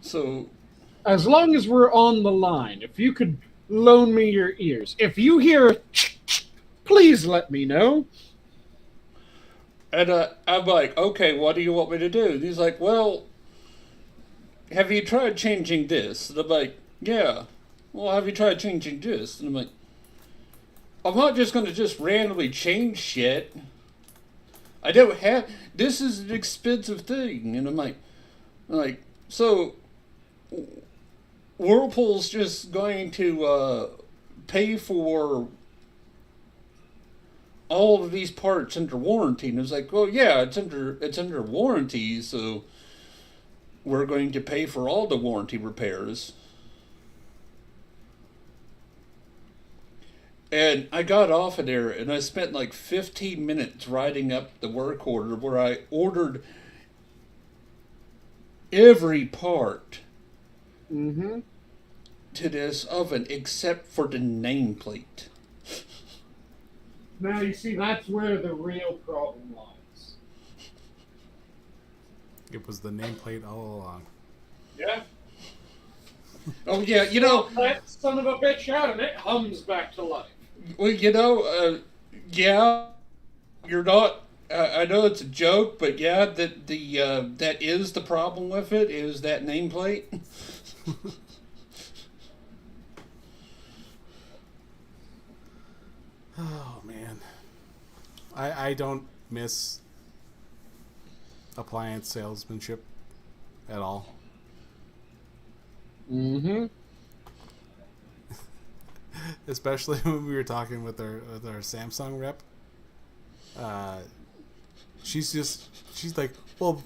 So, As long as we're on the line, if you could loan me your ears. If you hear, please let me know. and I'm like, okay, what do you want me to do? And he's like, well, have you tried changing this? And I'm like, yeah. Well, have you tried changing this? And I'm like, I'm not just going to just randomly change shit. I don't have, this is an expensive thing. And I'm like, so Whirlpool's just going to pay for all of these parts under warranty. And it was like, well, yeah, it's under warranty, so we're going to pay for all the warranty repairs. And I got off of there, and I spent like 15 minutes writing up the work order where I ordered every part Mm-hmm. to this oven except for the nameplate. Now, you see, that's where the real problem lies. It was the nameplate all along. Yeah? Oh, yeah, you know, That son of a bitch out, and it hums back to life. well, you know, yeah, you're not. I know it's a joke, but yeah, that is the problem with it. Is that nameplate? Oh man, I don't miss appliance salesmanship at all. Mm-hmm. Especially when we were talking with our Samsung rep. She's like, well,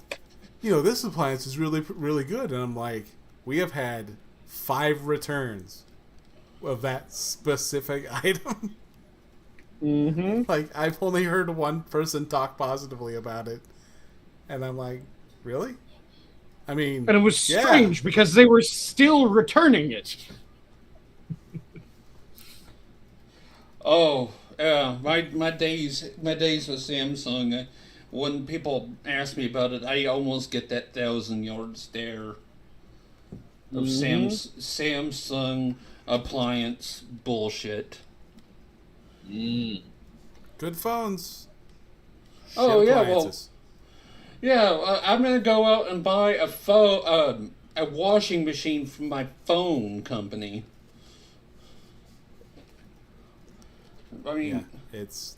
you know, this appliance is really good, and I'm like, we have had 5 returns of that specific item. Mm-hmm. Like, I've only heard one person talk positively about it, and I'm like, really? I mean, And it was yeah. strange because they were still returning it. Oh, yeah, my days with Samsung. When people ask me about it, I almost get that 1,000-yard stare of Samsung appliance bullshit. Good phones. Oh, Shit yeah, appliances. Yeah, I'm gonna go out and buy a washing machine from my phone company. I mean, Yeah, it's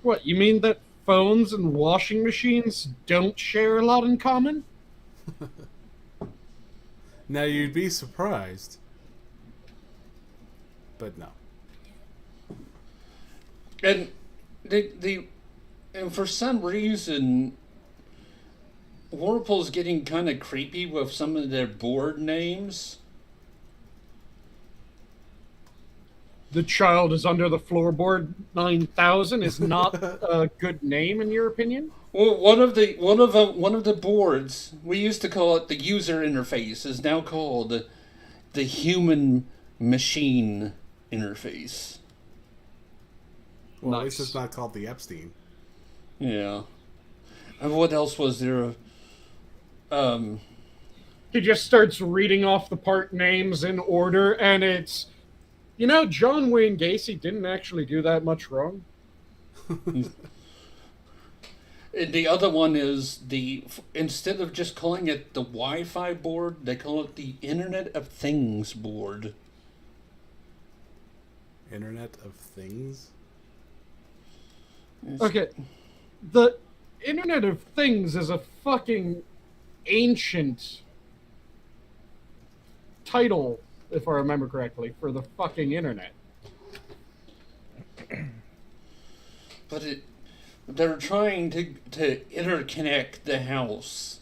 What, you mean that phones and washing machines don't share a lot in common? now you'd be surprised, but no. and and for some reason, Whirlpool's getting kind of creepy with some of their board names. The Child is Under the Floorboard 9000 is not a good name, in your opinion? Well, one of the boards, we used to call it the user interface, is now called the human machine interface. Well, at least Nice. it's not called the Epstein. Yeah. And what else was there? He just starts reading off the part names in order, and it's, you know, John Wayne Gacy didn't actually do that much wrong. And the other one is instead of just calling it the Wi-Fi board, they call it the Internet of Things board. Internet of Things? Okay, the Internet of Things is a fucking ancient title, if I remember correctly, for the fucking internet. But they're trying to interconnect the house.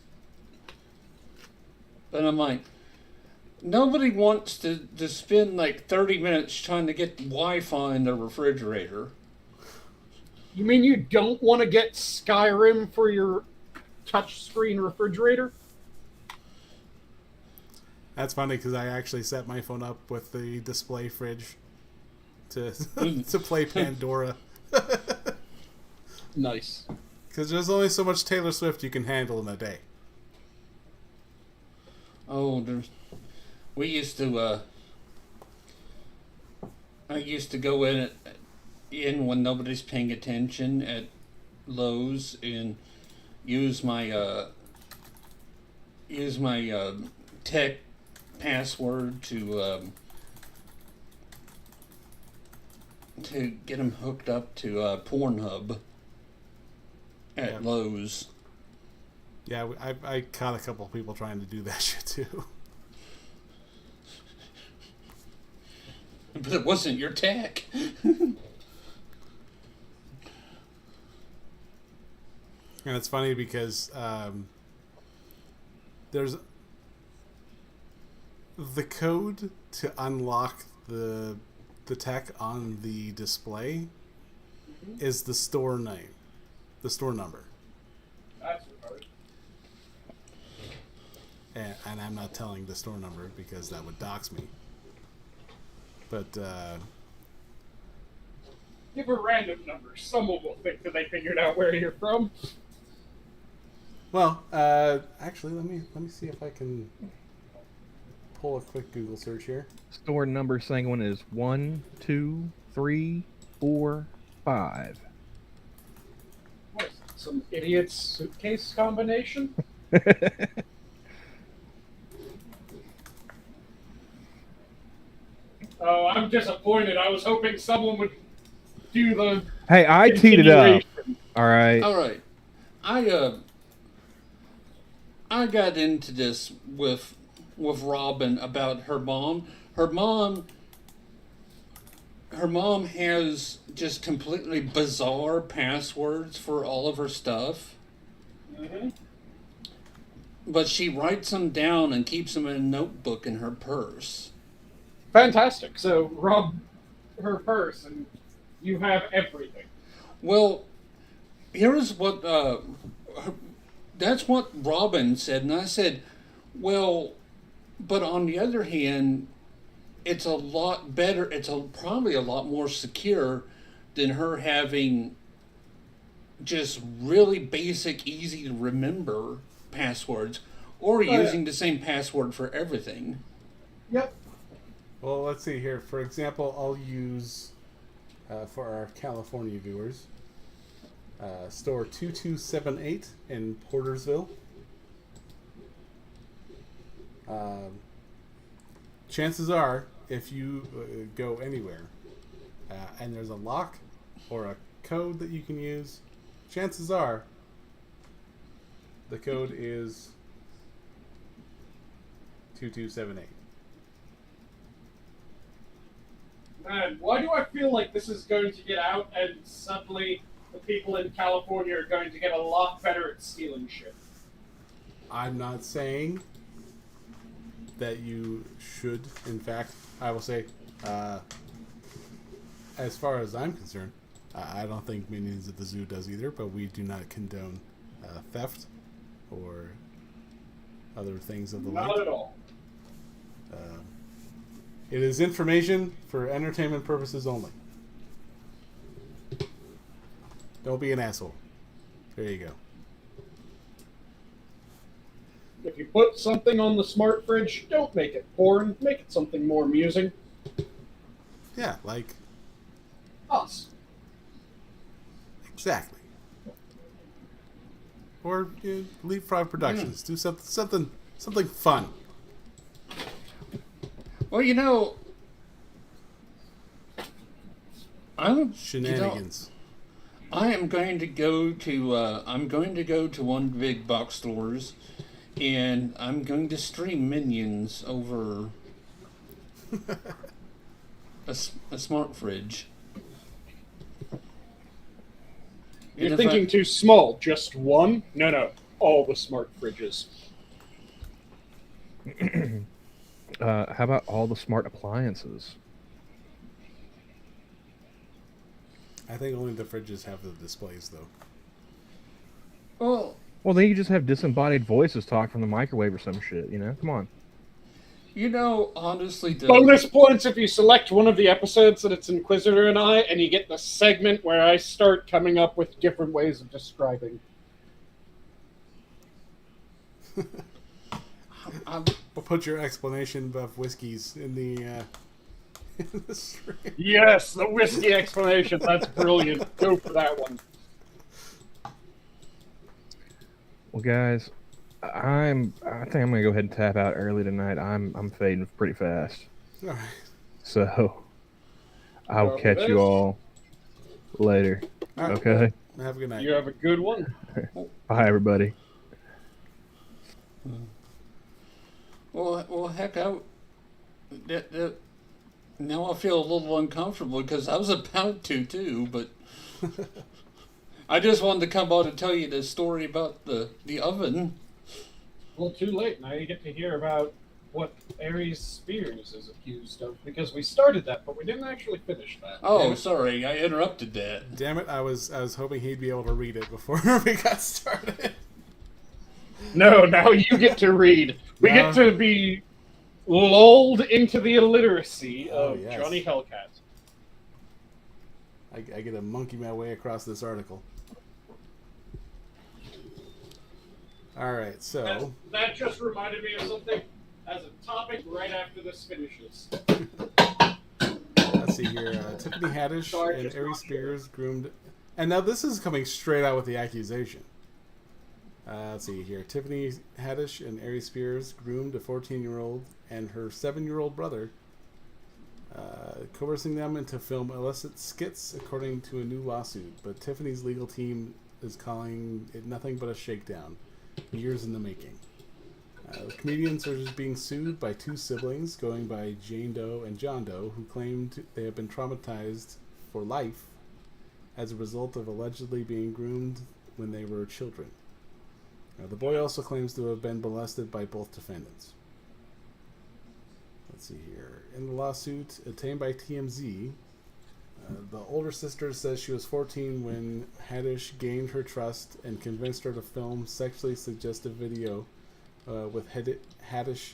And I'm like, nobody wants to spend like 30 minutes trying to get Wi-Fi in the refrigerator. You mean you don't want to get Skyrim for your touchscreen refrigerator? That's funny because I actually set my phone up with the display fridge. to to play Pandora. Nice. Because there's only so much Taylor Swift you can handle in a day. Oh, we used to. I used to go in when nobody's paying attention at Lowe's and use my tech password to get them hooked up to Pornhub at Lowe's. Yeah, I caught a couple of people trying to do that shit too. But it wasn't your tech. And it's funny because there's the code to unlock the tech on the display is the store name, the store number. That's retarded. And I'm not telling the store number because that would dox me. But Give a random number. Someone will think that they figured out where you're from. well, actually, let me see if I can pull a quick Google search here. Store number Sanguine is 1, 2, 3, 4, 5. What is it, some idiot's suitcase combination? Oh, I'm disappointed. I was hoping someone would do the. Hey, I teed it up. continuation. All right. All right, I got into this with Robin about her mom. Her mom has just completely bizarre passwords for all of her stuff. Mm-hmm. But she writes them down and keeps them in a notebook in her purse. Fantastic. So, rob her purse and you have everything. Well, here's what that's what Robin said, and I said, well, but on the other hand, it's a lot better. It's probably a lot more secure than her having just really basic, easy to remember passwords, or using the same password for everything. Yep. Well, let's see here. For example, I'll use, for our California viewers, store 2278 in Portersville. Chances are, if you go anywhere and there's a lock or a code that you can use, chances are the code is 2278. Man, why do I feel like this is going to get out and suddenly the people in California are going to get a lot better at stealing shit? I'm not saying that you should. In fact, I will say, as far as I'm concerned, I don't think Minions at the Zoo does either, but we do not condone theft or other things of the like. Not at all. It is information for entertainment purposes only. Don't be an asshole. There you go. If you put something on the smart fridge, don't make it porn. Make it something more amusing. Yeah, like Us. exactly. Or Leapfrog Productions. Do something fun. Well, you know, Shenanigans. I am going to go to one of the big box stores, and I'm going to stream Minions over a smart fridge. You're thinking too small. Just one? No. All the smart fridges. How about all the smart appliances? I think only the fridges have the displays, though. Well, Well, then you just have disembodied voices talk from the microwave or some shit, you know? Come on. Honestly, Bonus points if you select one of the episodes that it's Inquisitor and I, and you get the segment where I start coming up with different ways of describing. We'll put your explanation of whiskeys in the stream. Yes, the whiskey explanation. That's brilliant. Go for that one. Well, guys, I think I'm gonna go ahead and tap out early tonight. I'm fading pretty fast, All right. so I'll Copy catch this. you all later. All right. Okay, Have a good night. You have a good one. bye everybody. Well, heck, now I feel a little uncomfortable because I was about to too, but I just wanted to come out and tell you the story about the oven. Well, too late. Now you get to hear about what Ares Spears is accused of, because we started that, but we didn't actually finish that. Oh, sorry, I interrupted that. Damn it! I was hoping he'd be able to read it before we got started. No, now you get to read. We get to be lulled into the illiteracy of yes. Johnny Hellcat. I get to monkey my way across this article. All right, so That just reminded me of something as a topic right after this finishes. let's see here. Tiffany Haddish and Aries Spears groomed, and now this is coming straight out with the accusation. Let's see here. Tiffany Haddish and Aries Spears groomed a 14-year-old and her 7-year-old brother, coercing them into film illicit skits, according to a new lawsuit. But Tiffany's legal team is calling it nothing but a shakedown, years in the making. The comedians are just being sued by two siblings, going by Jane Doe and John Doe, who claimed they have been traumatized for life as a result of allegedly being groomed when they were children. The boy also claims to have been molested by both defendants. Let's see here. In the lawsuit obtained by TMZ, the older sister says she was 14 when Haddish gained her trust and convinced her to film sexually suggestive video with Haddish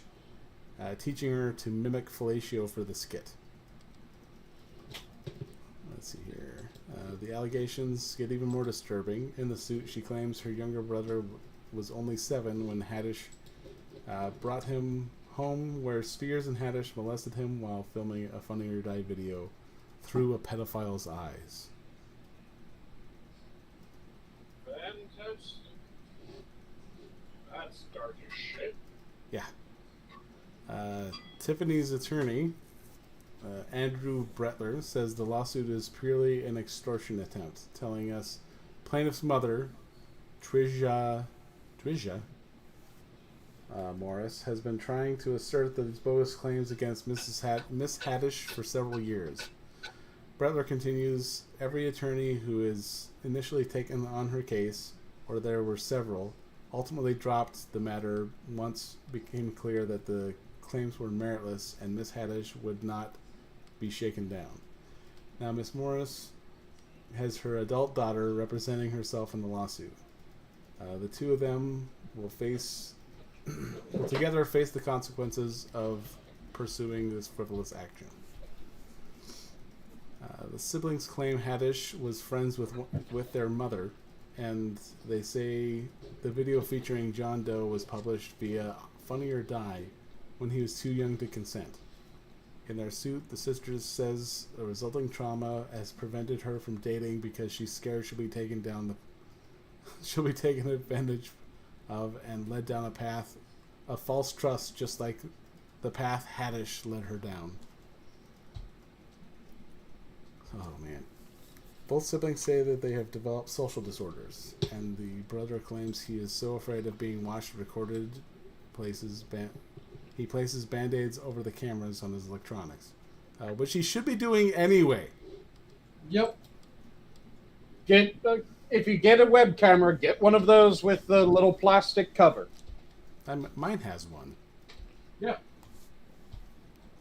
teaching her to mimic fellatio for the skit. Let's see here. The allegations get even more disturbing. In the suit, she claims her younger brother was only 7 when Haddish brought him home, where Spears and Haddish molested him while filming a Funny or Die video through a pedophile's eyes. Fantastic. That's dark as shit. Yeah. Tiffany's attorney, Andrew Bretler, says the lawsuit is purely an extortion attempt, telling us plaintiff's mother, Trisha Morris, has been trying to assert these bogus claims against Miss Haddish for several years. Bretler continues, every attorney who is initially taken on her case, or there were several, ultimately dropped the matter once became clear that the claims were meritless and Miss Haddish would not be shaken down. Now Miss Morris has her adult daughter representing herself in the lawsuit. The two of them will together face the consequences of pursuing this frivolous action. The siblings claim Haddish was friends with their mother, and they say the video featuring John Doe was published via Funny or Die when he was too young to consent. In their suit, the sisters says the resulting trauma has prevented her from dating because she's scared she'll be taken advantage of and led down a path of false trust, just like the path Haddish led her down. Oh man. Both siblings say that they have developed social disorders, and the brother claims he is so afraid of being watched recorded, he places band-aids over the cameras on his electronics, which he should be doing anyway. Yep. If you get a web camera, get one of those with the little plastic cover. Mine has one. Yeah.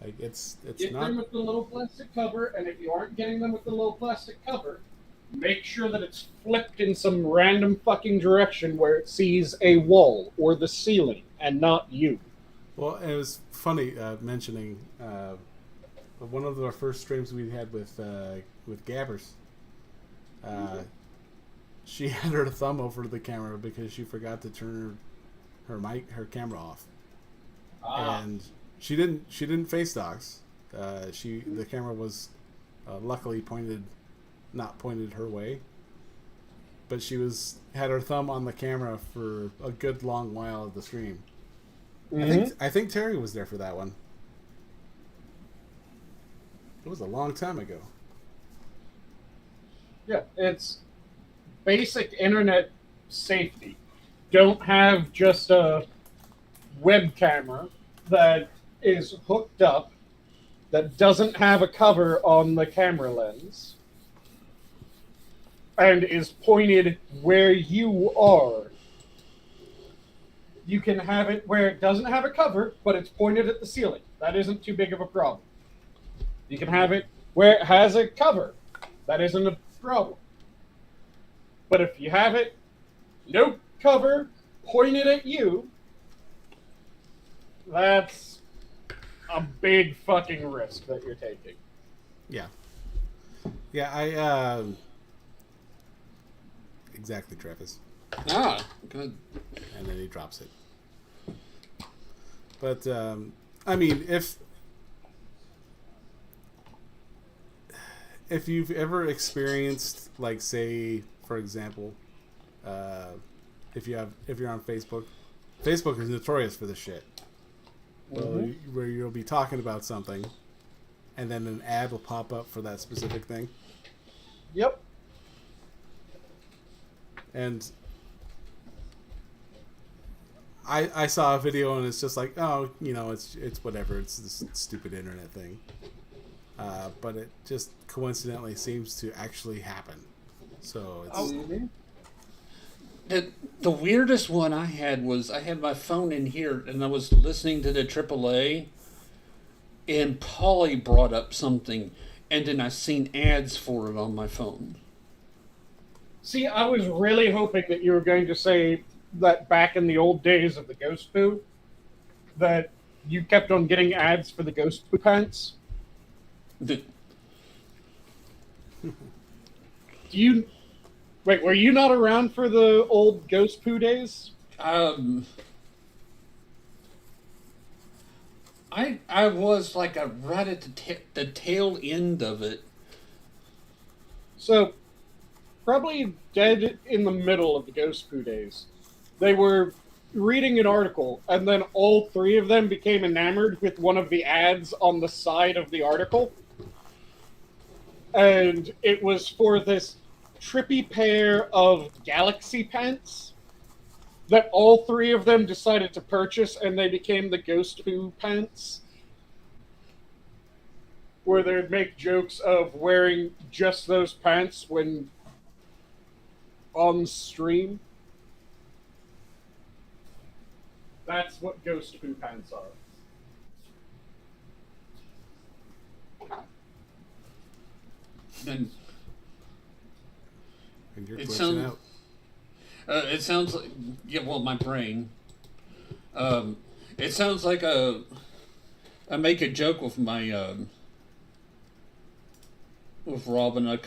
Like it's Get not. them with the little plastic cover, and if you aren't getting them with the little plastic cover, make sure that it's flipped in some random fucking direction where it sees a wall or the ceiling and not you. Well, it was funny mentioning one of our first streams we had with Gabbers. She had her thumb over the camera because she forgot to turn her camera off, and she didn't face docs. The camera was luckily not pointed her way, but she had her thumb on the camera for a good long while of the stream. I think Terry was there for that one. It was a long time ago. Yeah, it's basic internet safety. Don't have just a web camera that is hooked up, that doesn't have a cover on the camera lens, and is pointed where you are. You can have it where it doesn't have a cover, but it's pointed at the ceiling. That isn't too big of a problem. You can have it where it has a cover. That isn't a problem. But if you have it, no cover, pointed at you, that's a big fucking risk that you're taking. Yeah. Yeah, exactly, Travis. Good. And then he drops it. But, I mean, if you've ever experienced, like, say, for example, if you're on Facebook is notorious for this shit. Where you'll be talking about something, and then an ad will pop up for that specific thing. Yep. And I saw a video, and it's just like, oh, it's whatever. It's this stupid internet thing. But it just coincidentally seems to actually happen. So it's... The weirdest one I had was I had my phone in here and I was listening to the AAA, and Polly brought up something, and then I seen ads for it on my phone. See, I was really hoping that you were going to say that back in the old days of the Ghost Poo, that you kept on getting ads for the Ghost Poo pants. Wait, were you not around for the old Ghost Poo days? I was like right at the tail end of it. So, probably dead in the middle of the Ghost Poo days. They were reading an article, and then all three of them became enamored with one of the ads on the side of the article. And it was for this trippy pair of Galaxy pants that all three of them decided to purchase, and they became the Ghost Poo pants, where they would make jokes of wearing just those pants when on stream. That's what Ghost Poo pants are. Then And you're it glitching sounds. out. It sounds like my brain. It sounds like I make a joke with my with Robin. I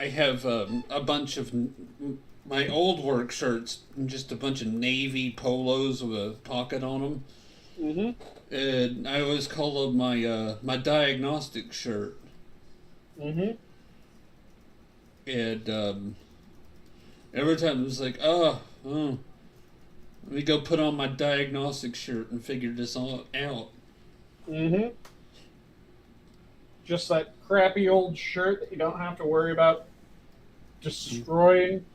have a bunch of my old work shirts, just a bunch of navy polos with a pocket on them. Mm-hmm. And I always call them my diagnostic shirt. Mm-hmm. And every time it's like, let me go put on my diagnostic shirt and figure this all out. Mm-hmm. Just that crappy old shirt that you don't have to worry about destroying.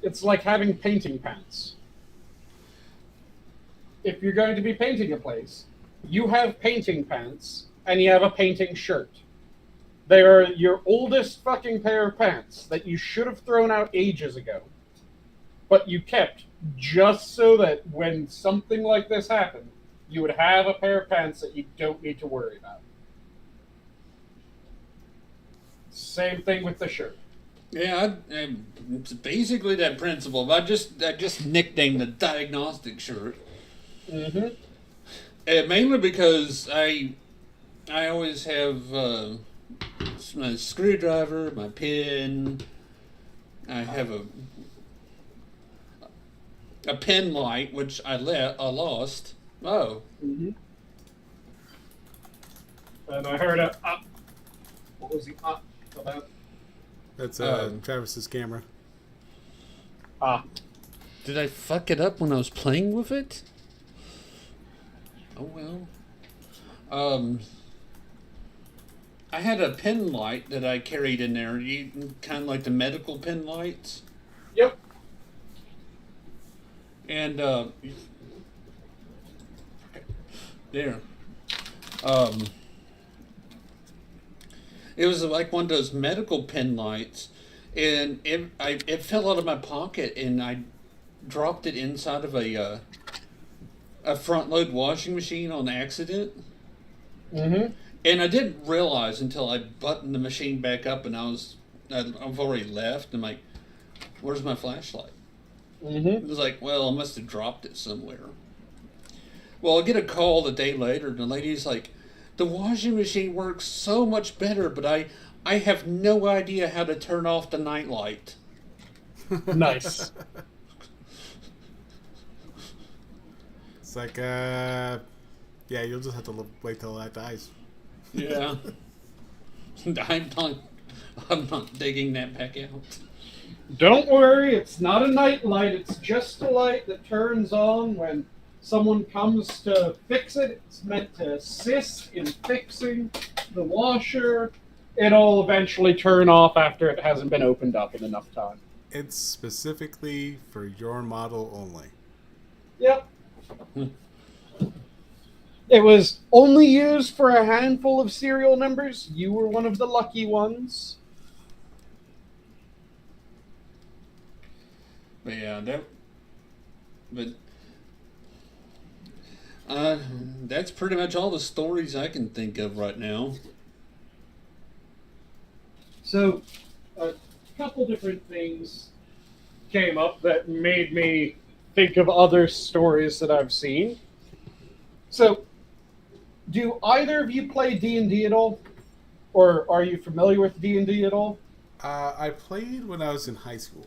It's like having painting pants. If you're going to be painting a place, you have painting pants and you have a painting shirt. They are your oldest fucking pair of pants that you should have thrown out ages ago, but you kept just so that when something like this happened, you would have a pair of pants that you don't need to worry about. Same thing with the shirt. Yeah, it's basically that principle. I just nicknamed the diagnostic shirt. Mm-hmm. And mainly because I always have my screwdriver, my pin. I have a pen light which I lost. Oh, Mm-hmm. And I heard a up. What was the up about? That's Travis's camera. Ah. did I fuck it up when I was playing with it? Oh well. I had a pen light that I carried in there. Kind of like the medical pen lights. Yep. And there. Um, it was like one of those medical pen lights, and it fell out of my pocket, and I dropped it inside of a front load washing machine on accident. Mm-hmm. And I didn't realize until I buttoned the machine back up, and I've already left. I'm like, where's my flashlight? Mm-hmm. It was like, well, I must have dropped it somewhere. Well, I get a call a day later, and the lady's like, the washing machine works so much better, but I have no idea how to turn off the night light. Nice. It's like, yeah, you'll just have to wait till that dies. Yeah. I'm not digging that back out. Don't worry, it's not a night light. It's just a light that turns on when someone comes to fix it. It's meant to assist in fixing the washer. It'll eventually turn off after it hasn't been opened up in enough time. It's specifically for your model only. Yep. It was only used for a handful of serial numbers. You were one of the lucky ones. But yeah, that's pretty much all the stories I can think of right now. So, a couple different things came up that made me think of other stories that I've seen. So, do either of you play D&D at all? Or are you familiar with D&D at all? I played when I was in high school.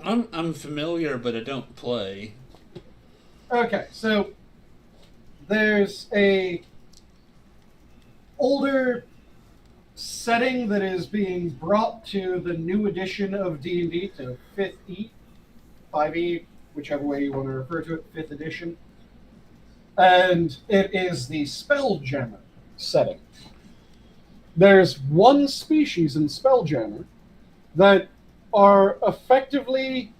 I'm familiar, but I don't play. Okay, so there's a older setting that is being brought to the new edition of D&D, to 5th E, 5e, whichever way you want to refer to it, 5th edition. And it is the Spelljammer setting. There's one species in Spelljammer that are effectively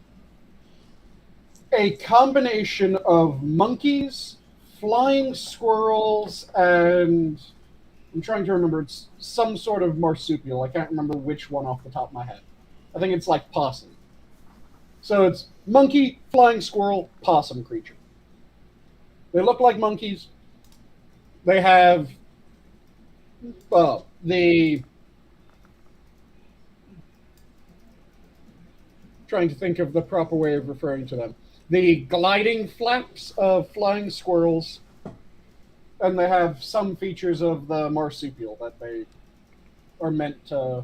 a combination of monkeys, flying squirrels, and I'm trying to remember, it's some sort of marsupial. I can't remember which one off the top of my head. I think it's like possum. So it's monkey, flying squirrel, possum creature. They look like monkeys. They have the... Trying to think of the proper way of referring to them. The gliding flaps of flying squirrels, and they have some features of the marsupial that they are meant to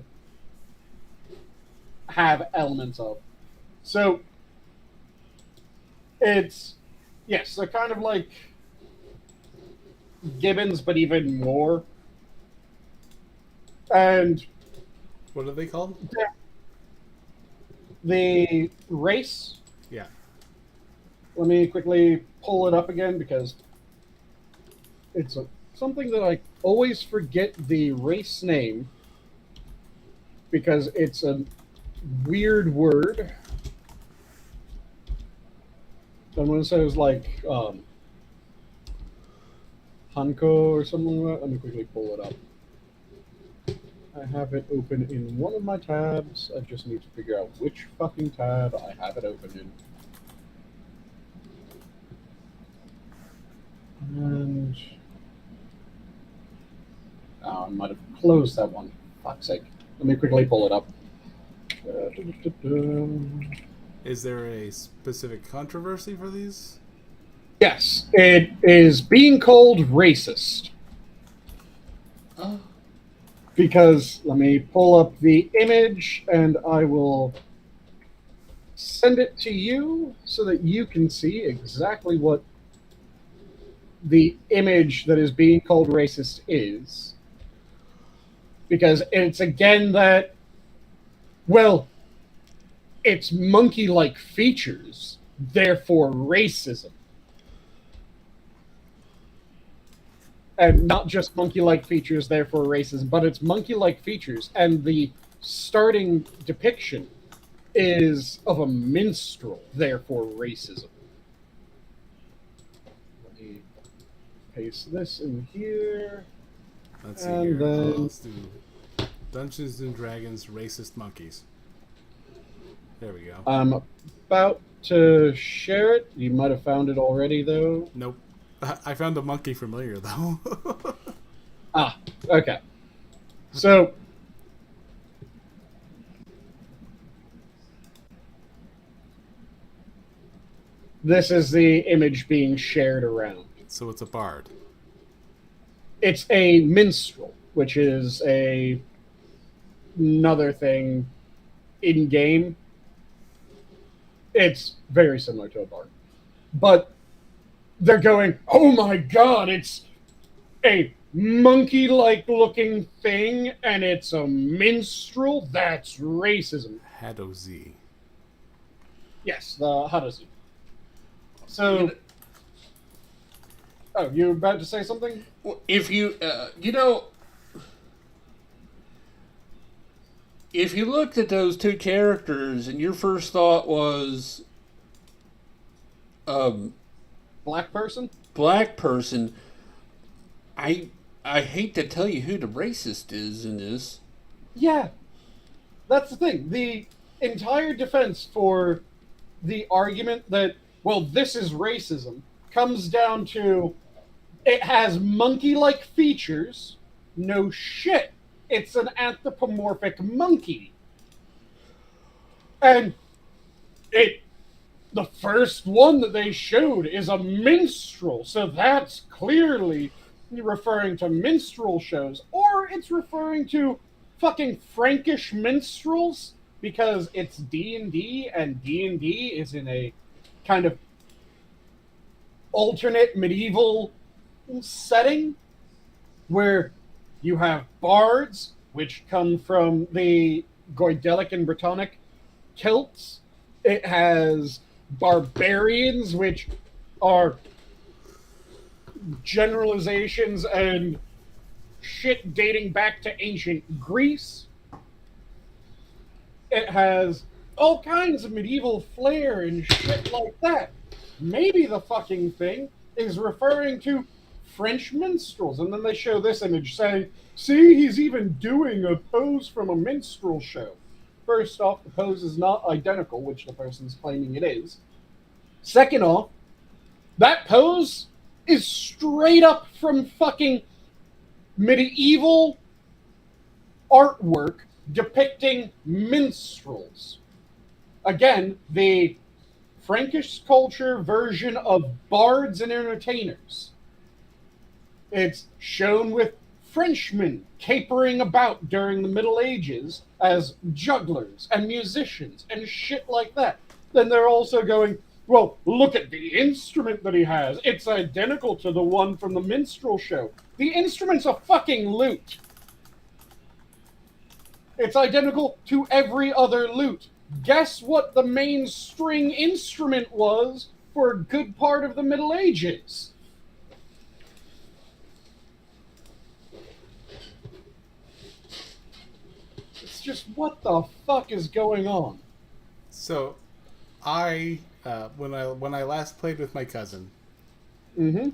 have elements of. So it's, yes, they're kind of like gibbons, but even more. And What are they called? the race, Yeah. let me quickly pull it up again because it's something that I always forget the race name because it's a weird word. I'm going to say it was like Hanko or something like that. Let me quickly pull it up. I have it open in one of my tabs. I just need to figure out which fucking tab I have it open in. And I might have closed that one. Fuck's sake. Let me quickly pull it up. Is there a specific controversy for these? Yes, it is being called racist. Oh, Because, let me pull up the image and I will send it to you so that you can see exactly what the image that is being called racist is. Because it's again that, well, it's monkey-like features, therefore racism. And not just monkey-like features, therefore racism, but it's monkey-like features, and the starting depiction is of a minstrel, therefore racism. Let me paste this in here. Let's see And here. then- Let's do Dungeons and Dragons racist monkeys. There we go. I'm about to share it. You might have found it already, though. Nope. I found a monkey familiar, though. Ah, okay. So, this is the image being shared around. So it's a bard. It's a minstrel, which is another thing in game. It's very similar to a bard, but they're going, "Oh my god, it's a monkey-like looking thing, and it's a minstrel. That's racism." Hado Z. Yes, the Hadazu. So, oh, you were about to say something? if you, if you looked at those two characters and your first thought was Black person? black person, I hate to tell you who the racist is in this. Yeah, that's the thing. The entire defense for the argument that, well, this is racism comes down to it has monkey-like features. No shit. It's an anthropomorphic monkey. And the first one that they showed is a minstrel, so that's clearly referring to minstrel shows, or it's referring to fucking Frankish minstrels, because it's D&D, and D&D is in a kind of alternate medieval setting where you have bards, which come from the Goidelic and Brittonic Celts. It has barbarians, which are generalizations and shit dating back to ancient Greece. It has all kinds of medieval flair and shit like that. Maybe the fucking thing is referring to French minstrels. And then they show this image saying, see, he's even doing a pose from a minstrel show. First off, the pose is not identical, which the person's claiming it is. Second off, that pose is straight up from fucking medieval artwork depicting minstrels. Again, the Frankish culture version of bards and entertainers. It's shown with Frenchmen capering about during the Middle Ages as jugglers and musicians and shit like that. Then they're also going, well, look at the instrument that he has. It's identical to the one from the minstrel show. The instrument's a fucking lute. It's identical to every other lute. Guess what the main string instrument was for a good part of the Middle Ages? It's just, what the fuck is going on? So, when I last played with my cousin, Mm-hmm.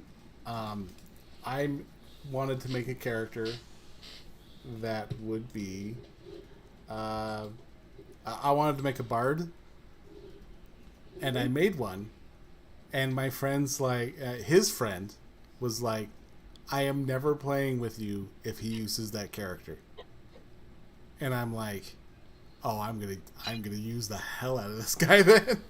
I wanted to make a character that would be. I wanted to make a bard, and I made one, and my friend's like, his friend was like, I am never playing with you if he uses that character. And I'm like, oh, I'm gonna use the hell out of this guy then.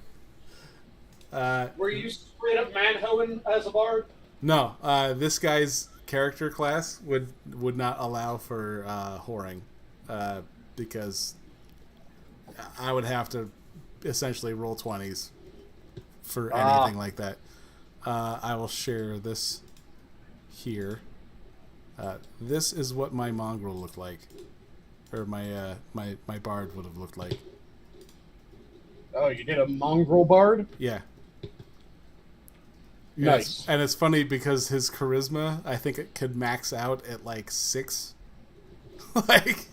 Were you straight up manhoeing as a bard? No, this guy's character class would not allow for whoring, because I would have to essentially roll 20s for anything like that. I will share this here. This is what my mongrel looked like, or my bard would have looked like. Oh, you did a mongrel bard? Yeah. Nice. And it's funny because his charisma, I think it could max out at like 6. Like,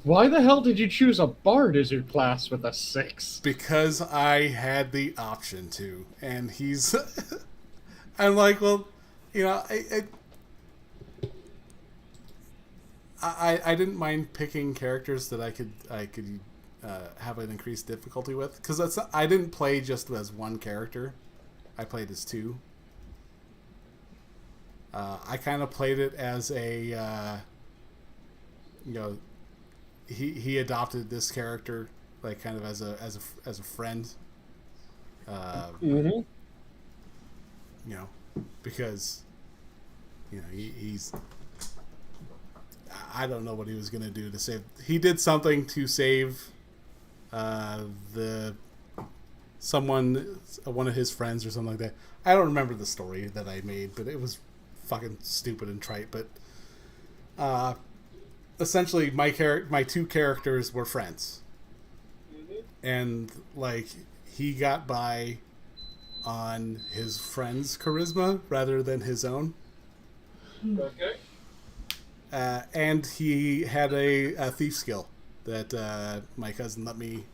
Why the hell did you choose a bard as your class with a 6? because I had the option to, and he's. I'm like, well, you know, I didn't mind picking characters that I could have an increased difficulty with, because I didn't play just as one character. I played as 2. I kind of played it as a, you know, he adopted this character like kind of as a friend. You know, because you know he's. I don't know what he was going to do to save. He did something to save one of his friends or something like that. I don't remember the story that I made, but it was fucking stupid and trite. But essentially, my 2 characters were friends, and like he got by on his friend's charisma rather than his own. Okay. And he had a thief skill that my cousin let me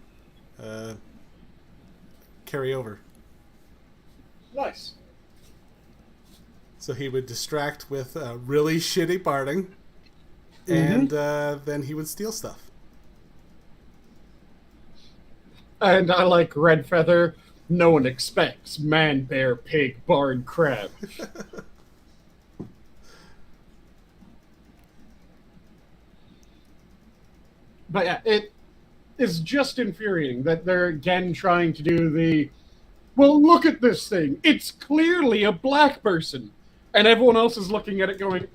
carry over. Nice. So he would distract with really shitty barding, and then he would steal stuff. And I like red feather. No one expects man, bear, pig, bard, crab. But yeah, it is just infuriating that they're again trying to do the, well, look at this thing. It's clearly a black person. And everyone else is looking at it going,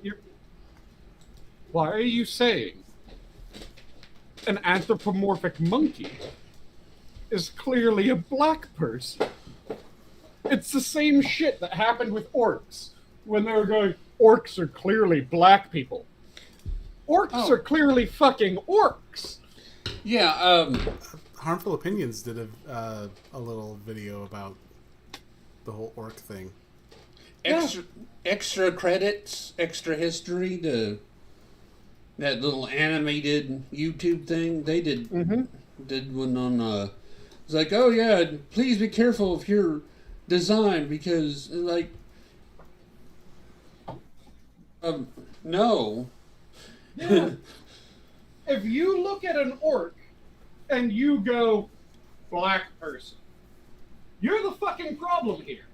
why are you saying an anthropomorphic monkey is clearly a black person? It's the same shit that happened with orcs when they were going, orcs are clearly black people. Orcs are clearly fucking orcs. Yeah, Harmful Opinions did a little video about the whole orc thing. extra credits, extra history to that little animated YouTube thing. They did one on. It's like, oh yeah, please be careful of your design because like, no. Yeah. If you look at an orc and you go, black person, you're the fucking problem here.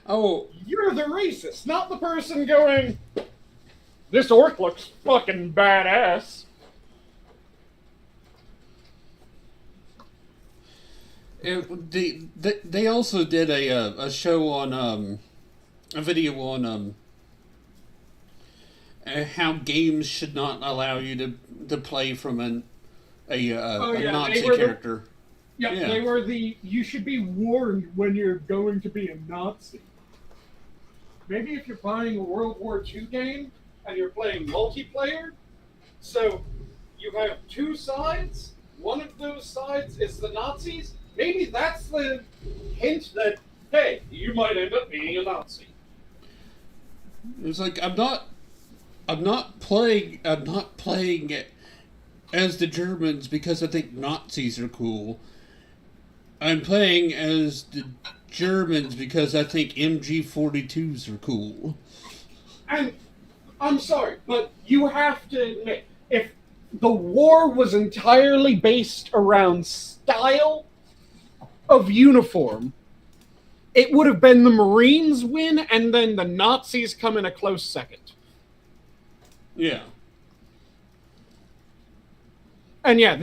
Oh, You're the racist, not the person going, this orc looks fucking badass. they also did a show on a video on how games should not allow you to play from a Nazi character. Yeah, they were you should be warned when you're going to be a Nazi. Maybe if you're buying a World War II game and you're playing multiplayer, so you have 2 sides, one of those sides is the Nazis, maybe that's the hint that, hey, you might end up being a Nazi. It's like I'm not playing it as the Germans because I think Nazis are cool. I'm playing as the Germans because I think MG42s are cool. And I'm sorry, but you have to admit, if the war was entirely based around style of uniform, it would have been the Marines win and then the Nazis come in a close second. Yeah. And yeah,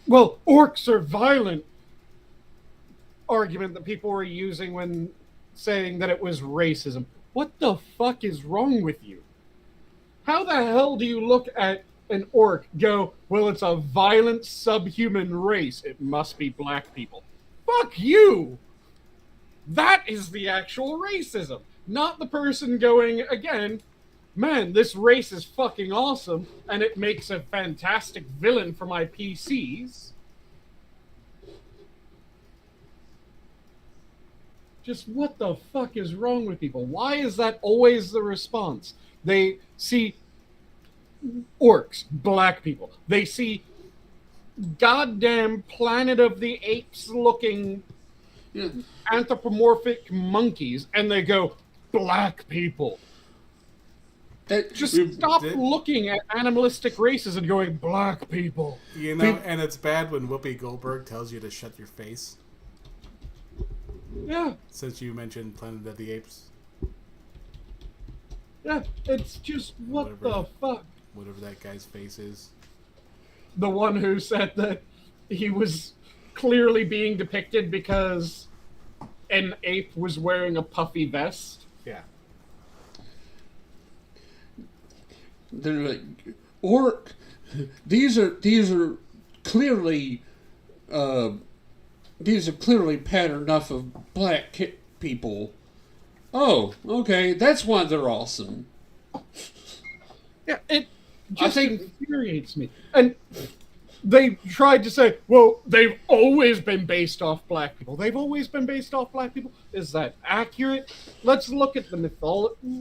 orcs are violent argument that people were using when saying that it was racism. What the fuck is wrong with you? How the hell do you look at an orc, go, well, it's a violent subhuman race, it must be black people? Fuck you! That is the actual racism, not the person going, again, man, this race is fucking awesome, and it makes a fantastic villain for my PCs. Just what the fuck is wrong with people? Why is that always the response? They see orcs, black people. They see goddamn Planet of the Apes looking anthropomorphic monkeys, and they go, black people. Just stop looking at animalistic races and going, black people. You know, and it's bad when Whoopi Goldberg tells you to shut your face. Yeah. Since you mentioned Planet of the Apes. Yeah, it's just, what the fuck? Whatever that guy's face is. The one who said that he was clearly being depicted because an ape was wearing a puffy vest. Yeah. They're like, orc. These are clearly patterned off of black people. Oh, okay, that's why they're awesome. Yeah, it just infuriates me. And they tried to say, well, they've always been based off black people. They've always been based off black people? Is that accurate? Let's look at the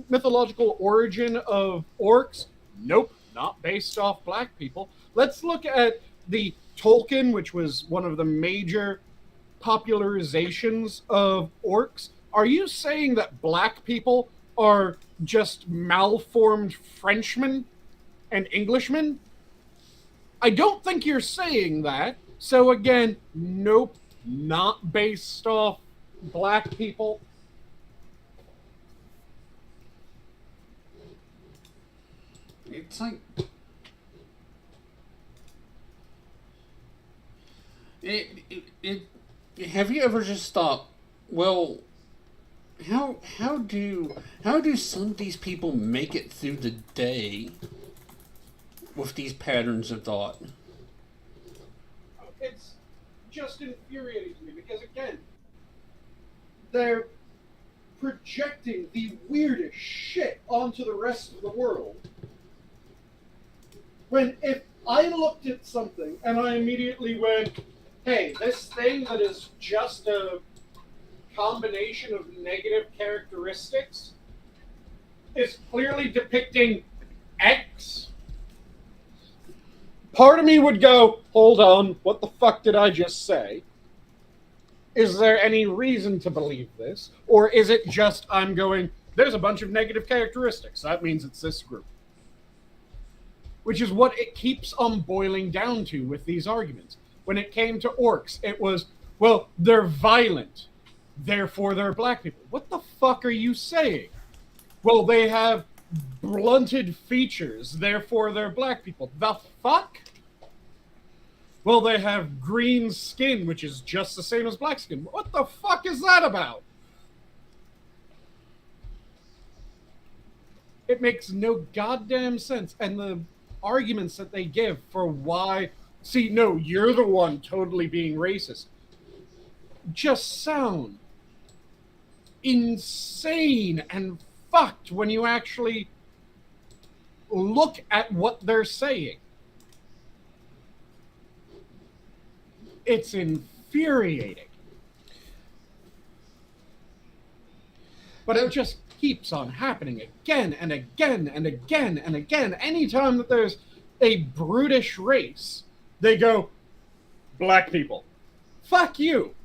mythological origin of orcs. Nope, not based off black people. Let's look at the Tolkien, which was one of the major popularizations of orcs. Are you saying that black people are just malformed Frenchmen and Englishmen? I don't think you're saying that. So again, nope, not based off black people. It's like have you ever just thought, well, how do some of these people make it through the day with these patterns of thought? It's just infuriating to me because, again, they're projecting the weirdest shit onto the rest of the world. When if I looked at something and I immediately went, hey, this thing that is just a combination of negative characteristics is clearly depicting X, part of me would go, hold on, what the fuck did I just say? Is there any reason to believe this? Or is it just I'm going, there's a bunch of negative characteristics, that means it's this group? Which is what it keeps on boiling down to with these arguments. When it came to orcs, it was, well, they're violent, therefore they're black people. What the fuck are you saying? Well, they have blunted features, therefore they're black people. The fuck? Well, they have green skin, which is just the same as black skin. What the fuck is that about? It makes no goddamn sense. And the arguments that they give for why, see, no, you're the one totally being racist, just sound insane and fucked when you actually look at what they're saying. It's infuriating. But it just keeps on happening again and again and again and again. Anytime that there's a brutish race, they go, black people. Fuck you.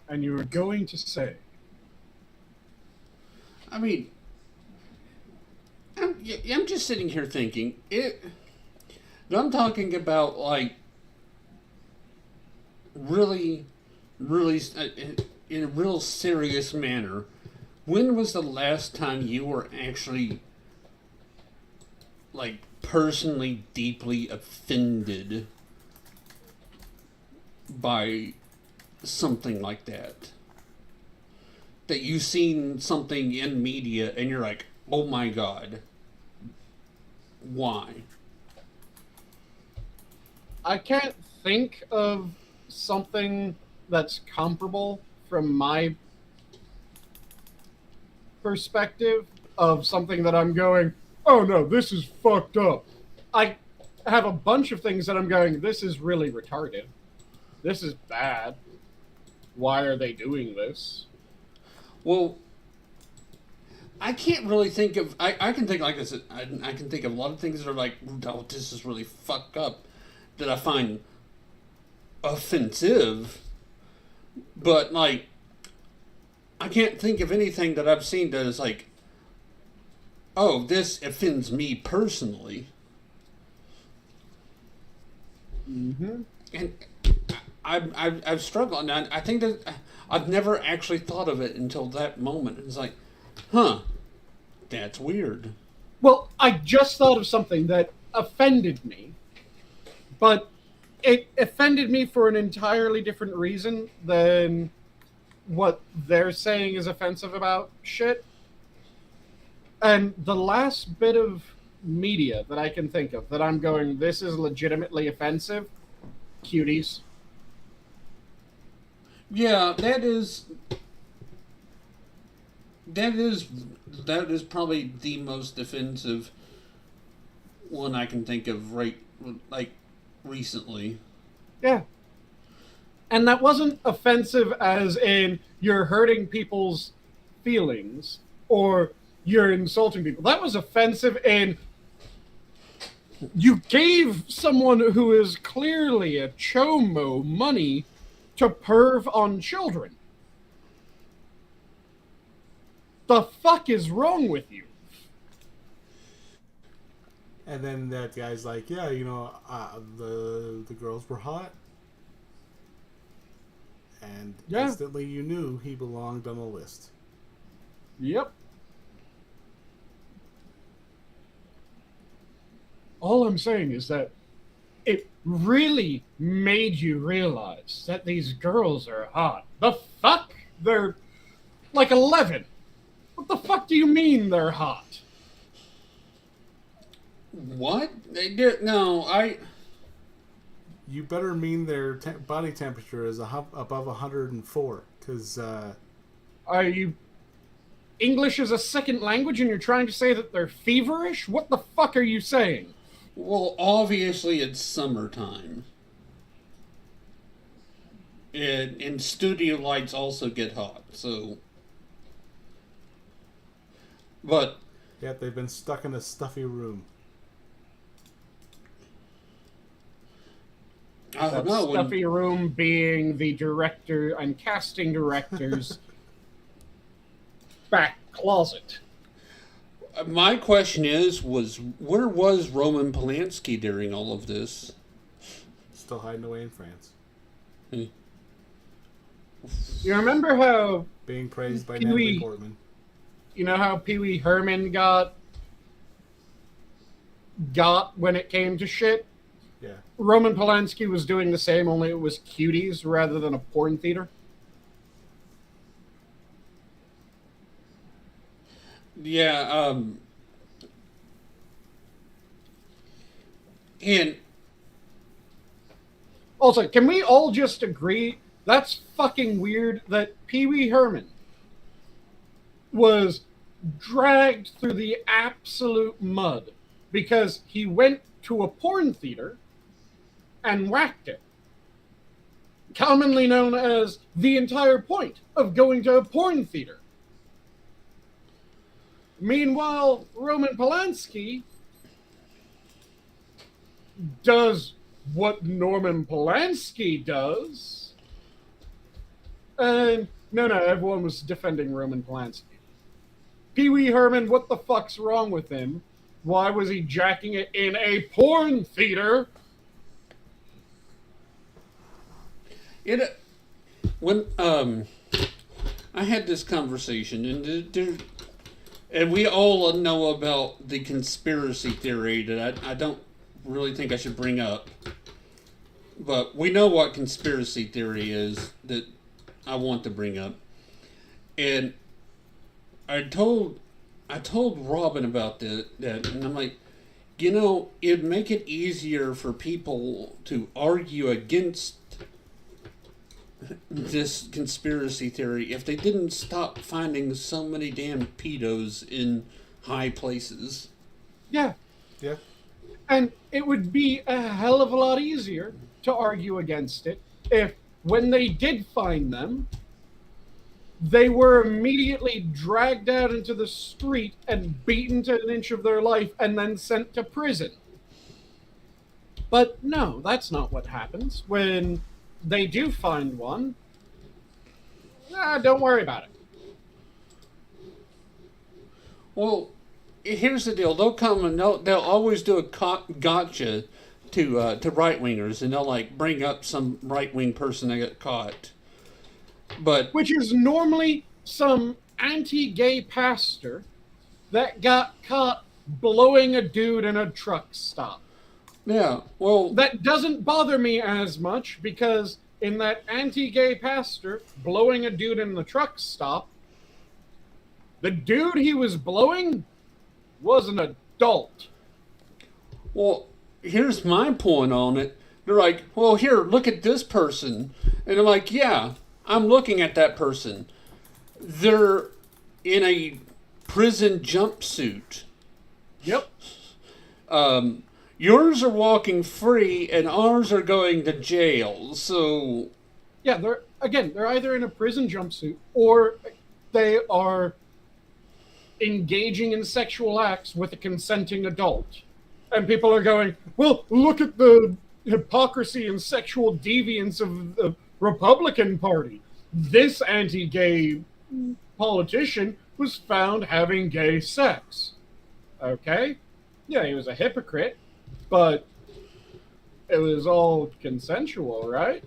And you were going to say... I mean, I'm just sitting here thinking, I'm talking about, like, really, in a real serious manner, when was the last time you were actually, like, personally deeply offended by something like that? That you've seen something in media and you're like, oh my God, why? I can't think of something that's comparable from my perspective of something that I'm going, oh no, this is fucked up. I have a bunch of things that I'm going, this is really retarded. This is bad. Why are they doing this? Well, I can't really think of. I can think, like I said, I can think of a lot of things that are like, oh, this is really fucked up, that I find offensive. But, like, I can't think of anything that I've seen that is like, oh, this offends me personally. Mm-hmm. And I've struggled, and I think that I've never actually thought of it until that moment. It's like, huh, that's weird. Well, I just thought of something that offended me, but it offended me for an entirely different reason than what they're saying is offensive about shit. And the last bit of media that I can think of that I'm going, this is legitimately offensive, cuties. Yeah, that is probably the most offensive one I can think of recently. Yeah. And that wasn't offensive as in you're hurting people's feelings or you're insulting people. That was offensive in you gave someone who is clearly a chomo money to perv on children. The fuck is wrong with you? And then that guy's like, yeah, the girls were hot. And instantly you knew he belonged on the list. Yep. All I'm saying is that it really made you realize that these girls are hot. The fuck? They're like 11. What the fuck do you mean they're hot? What? They did no. You better mean their body temperature is above 104, because Are you English is a second language and you're trying to say that they're feverish? What the fuck are you saying? Well, obviously it's summertime. And studio lights also get hot, so. But. Yeah, they've been stuck in a stuffy room. I don't know. Stuffy room being the director and casting director's back closet. My question was where was Roman Polanski during all of this? Still hiding away in France. You remember how being praised by Natalie Portman. You know how Pee Wee Herman got when it came to shit? Yeah. Roman Polanski was doing the same, only it was cuties rather than a porn theater. Yeah, and also, can we all just agree that's fucking weird that Pee Wee Herman was dragged through the absolute mud because he went to a porn theater and whacked it. Commonly known as the entire point of going to a porn theater. Meanwhile, Roman Polanski does what Norman Polanski does. And no, everyone was defending Roman Polanski. Pee Wee Herman, what the fuck's wrong with him? Why was he jacking it in a porn theater? When I had this conversation, and we all know about the conspiracy theory that I don't really think I should bring up. But we know what conspiracy theory is that I want to bring up. And I told Robin about that, and I'm like, it'd make it easier for people to argue against this conspiracy theory if they didn't stop finding so many damn pedos in high places. Yeah. Yeah. And it would be a hell of a lot easier to argue against it if, when they did find them, they were immediately dragged out into the street and beaten to an inch of their life and then sent to prison. But no, that's not what happens. When they do find one, don't worry about it. Well, here's the deal. They'll come and they'll always do a gotcha to right-wingers, and they'll like bring up some right-wing person that got caught. But which is normally some anti-gay pastor that got caught blowing a dude in a truck stop. Yeah, well, that doesn't bother me as much because in that anti-gay pastor blowing a dude in the truck stop, the dude he was blowing was an adult. Well, here's my point on it. They're like, well, here, look at this person. And I'm like, yeah, I'm looking at that person. They're in a prison jumpsuit. Yep. Yours are walking free and ours are going to jail. So yeah, they're either in a prison jumpsuit or they are engaging in sexual acts with a consenting adult. And people are going, well, look at the hypocrisy and sexual deviance of the Republican Party. This anti-gay politician was found having gay sex. Okay? Yeah, he was a hypocrite, but it was all consensual, right?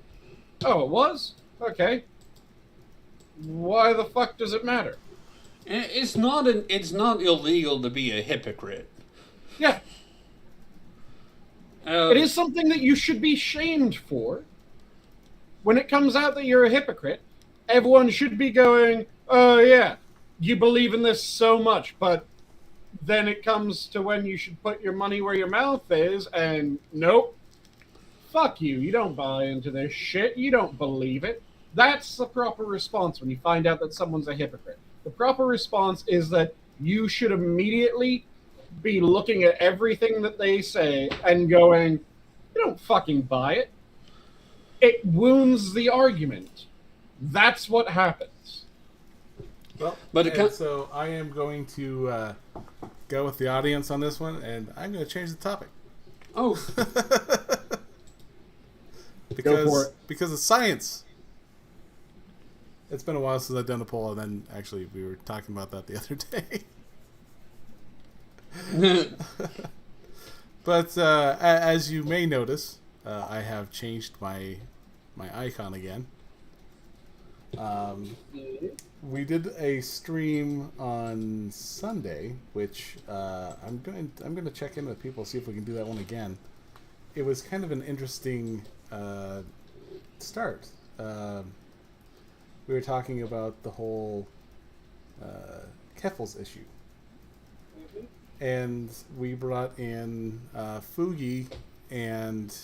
Oh, it was? Okay. Why the fuck does it matter? it's not illegal to be a hypocrite. Yeah. It is something that you should be shamed for. When it comes out that you're a hypocrite, everyone should be going, oh yeah, you believe in this so much, but then it comes to when you should put your money where your mouth is, and nope, fuck you, you don't buy into this shit, you don't believe it. That's the proper response when you find out that someone's a hypocrite. The proper response is that you should immediately be looking at everything that they say and going, you don't fucking buy it. It wounds the argument. That's what happens. Well, but so I am going to go with the audience on this one, and I'm going to change the topic. Oh. Go for it. Because of science. It's been a while since I've done a poll, and then actually we were talking about that the other day. But as you may notice, I have changed my icon again. We did a stream on Sunday, which I'm going to check in with people, see if we can do that one again. It was kind of an interesting start. We were talking about the whole Keffels issue. And we brought in Fugi and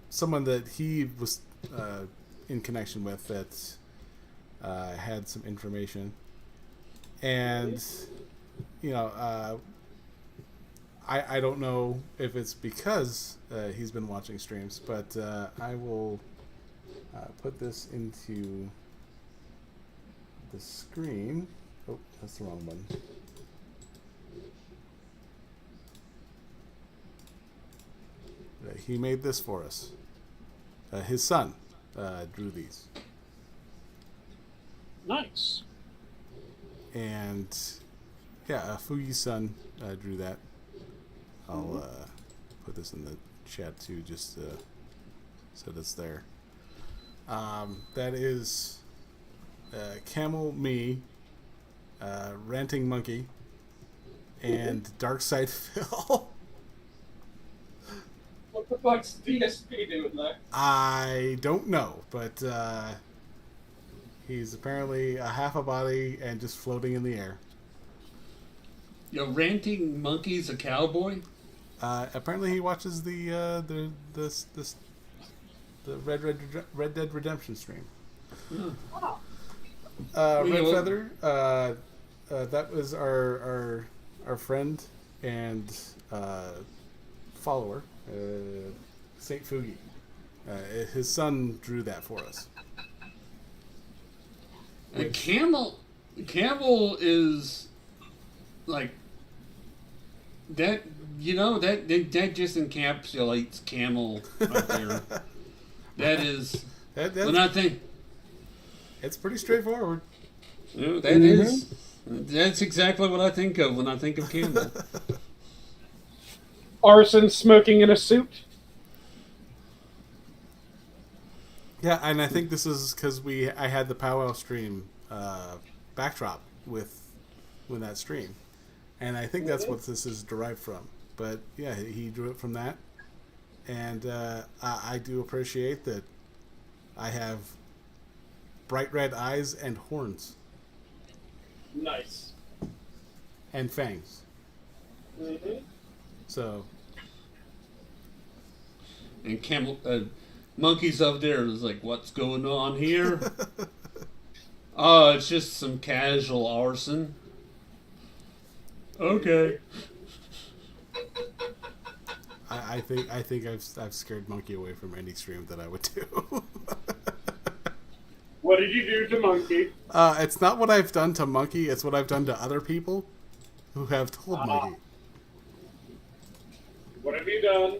someone that he was in connection with that had some information. And, you know, I don't know if it's because he's been watching streams, but I will put this into the screen. Oh, that's the wrong button. He made this for us. His son drew these. Nice. And yeah, Fugi's son drew that. I'll put this in the chat too, just so that's there. That is Camel, me, Ranting Monkey, and Darkside Phil. What the fuck's DSP doing there? I don't know, but he's apparently a half a body and just floating in the air. Yo, Ranting Monkey's a cowboy? Apparently, he watches the Red Dead Redemption stream. Oh. Red Feather, that was our friend and follower, Saint Fugi. His son drew that for us. And Camel is like that. You know that just encapsulates Camel right there. That is when I think it's pretty straightforward. That's exactly what I think of when I think of Camel. Arson smoking in a suit. Yeah, and I think this is because I had the powwow stream backdrop when that stream, and I think that's what this is derived from. But yeah, he drew it from that, and I do appreciate that. I have bright red eyes and horns Nice. and fangs. Mm-hmm. So And Camel Monkey's up there is like, what's going on here? Oh, it's just some casual arson. Okay. I think I've scared Monkey away from any stream that I would do. What did you do to Monkey? It's not what I've done to Monkey. It's what I've done to other people who have told Monkey. What have you done?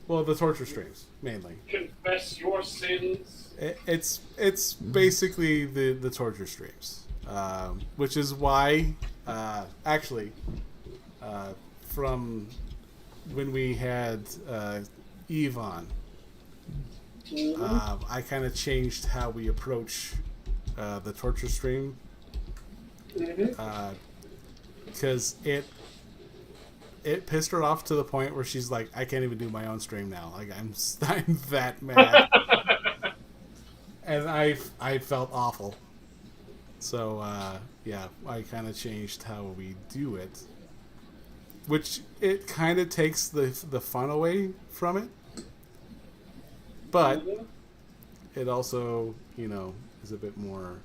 Well, the torture streams mainly. Confess your sins. It's basically the torture streams, which is why actually from when we had Eve on, I kind of changed how we approach the torture stream because it pissed her off to the point where she's like, I can't even do my own stream now. Like I'm that mad, and I felt awful. So yeah, I kind of changed how we do it, which it kind of takes the fun away from it, but it also, you know, is a bit more.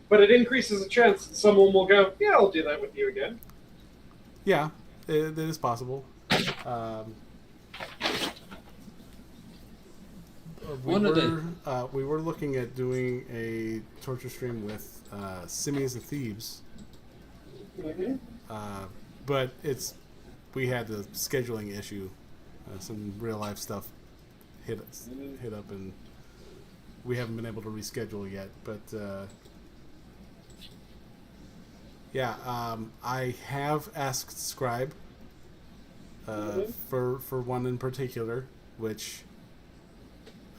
But it increases the chance that someone will go, yeah, I'll do that with you again. Yeah, it is possible. We were looking at doing a torture stream with Simians and Thieves, but we had a scheduling issue. Some real life stuff hit up, and we haven't been able to reschedule yet. But yeah, I have asked Scribe for one in particular, which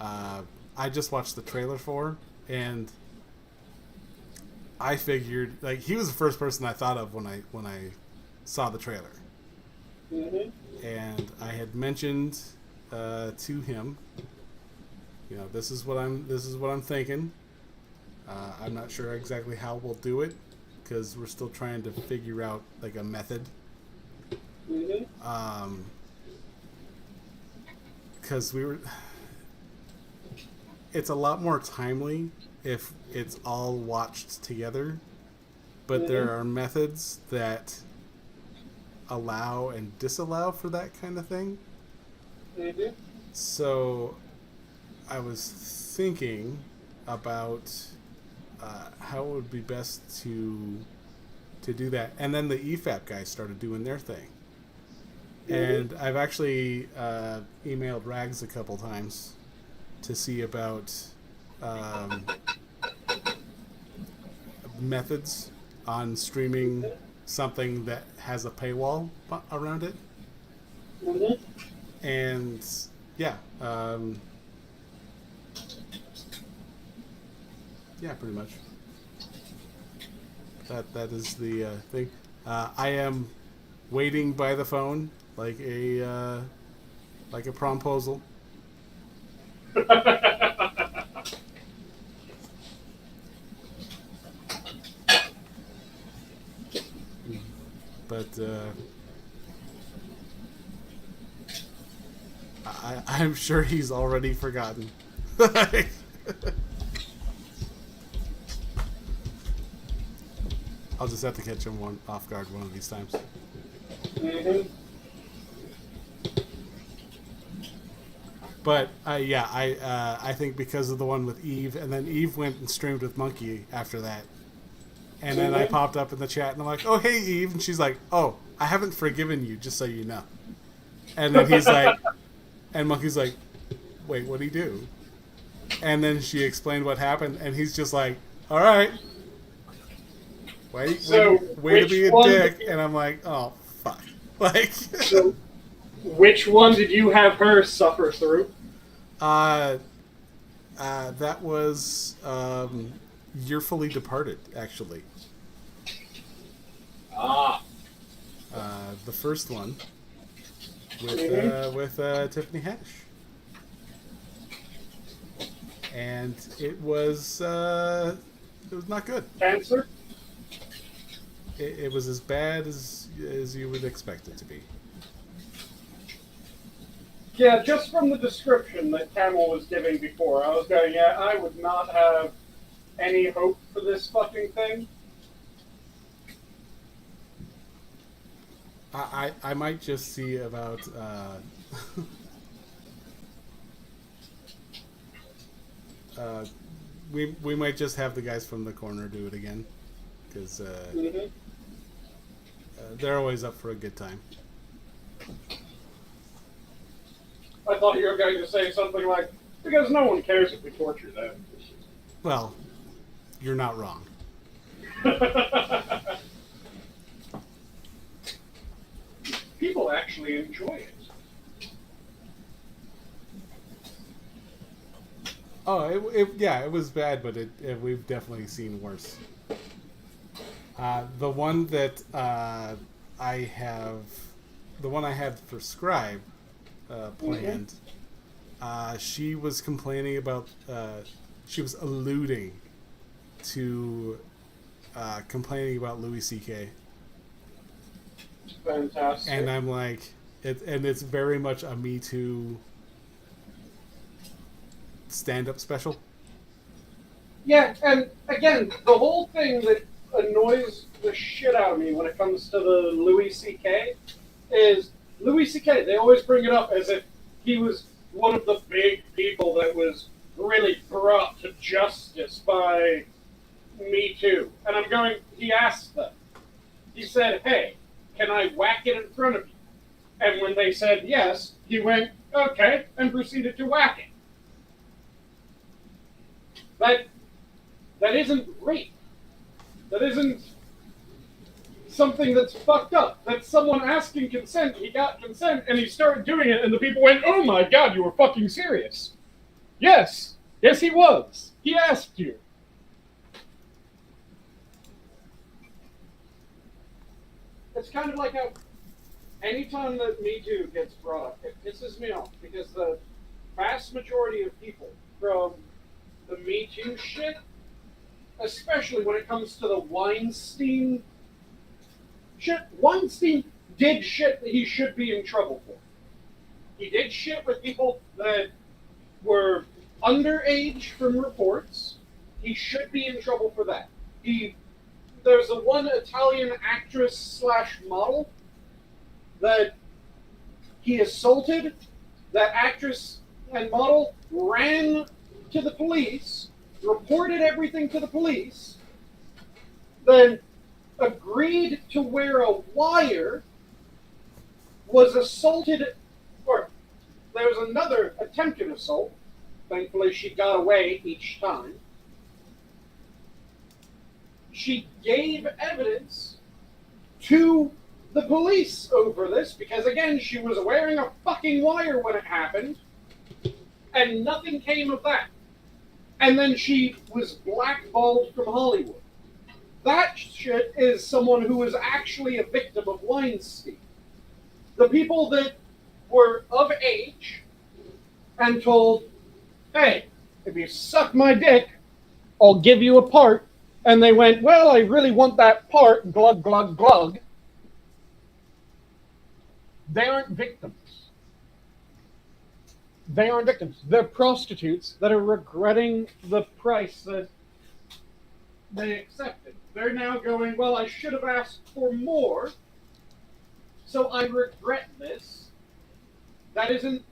I just watched the trailer for, and I figured, like, he was the first person I thought of when I saw the trailer, and I had mentioned to him, you know, this is what I'm thinking. I'm not sure exactly how we'll do it, because we're still trying to figure out like a method. Because it's a lot more timely if it's all watched together, but there are methods that allow and disallow for that kind of thing. So I was thinking about how it would be best to do that, and then the EFAP guys started doing their thing, and I've actually emailed Rags a couple times to see about methods on streaming something that has a paywall around it. And yeah, Yeah, pretty much. That is the thing. I am waiting by the phone like a promposal. But I'm sure he's already forgotten. I'll just have to catch him off guard one of these times. Mm-hmm. But I think because of the one with Eve, and then Eve went and streamed with Monkey after that, and then I popped up in the chat and I'm like, "Oh hey Eve," and she's like, "Oh, I haven't forgiven you, just so you know." And then he's like, and Monkey's like, "Wait, what'd he do?" And then she explained what happened, and he's just like, "All right, way to be a dick." And I'm like, "Oh fuck!" Like, So, which one did you have her suffer through? that was You're Fully Departed, actually. Ah. The first one with Tiffany Haddish, and it was not good. Cancer? It was as bad as you would expect it to be. Yeah, just from the description that Camel was giving before, I was going, yeah, I would not have any hope for this fucking thing. I might just see about we might just have the guys from the corner do it again, because they're always up for a good time. I thought you were going to say something like, because no one cares if we torture them. Well, you're not wrong. People actually enjoy it. Oh, it was bad, but we've definitely seen worse. The one that I had for Scribe planned, she was complaining about, she was alluding to complaining about Louis C.K. Fantastic. And I'm like, it's very much a Me Too stand-up special. Yeah, and again, the whole thing that annoys the shit out of me when it comes to the Louis C.K. is Louis C.K., they always bring it up as if he was one of the big people that was really brought to justice by Me Too. And I'm going, he asked them. He said, hey, can I whack it in front of you? And when they said yes, he went, okay, and proceeded to whack it. That isn't rape. That isn't something that's fucked up. That's someone asking consent. He got consent, and he started doing it, and the people went, oh my god, you were fucking serious. Yes. Yes, he was. He asked you. It's kind of like how anytime that Me Too gets brought up, it pisses me off, because the vast majority of people from the Me Too shit, especially when it comes to the Weinstein shit, Weinstein did shit that he should be in trouble for. He did shit with people that were underage from reports. He should be in trouble for that. There's a one Italian actress / model that he assaulted. That actress and model ran to the police, reported everything to the police, then agreed to wear a wire, was assaulted, or there was another attempted assault. Thankfully, she got away each time. She gave evidence to the police over this because, again, she was wearing a fucking wire when it happened, and nothing came of that. and then she was blackballed from Hollywood. That shit is someone who was actually a victim of Weinstein. The people that were of age and told, hey, if you suck my dick, I'll give you a part. And they went, well, I really want that part, glug, glug, glug. They aren't victims. They aren't victims. They're prostitutes that are regretting the price that they accepted. They're now going, well, I should have asked for more, so I regret this. That isn't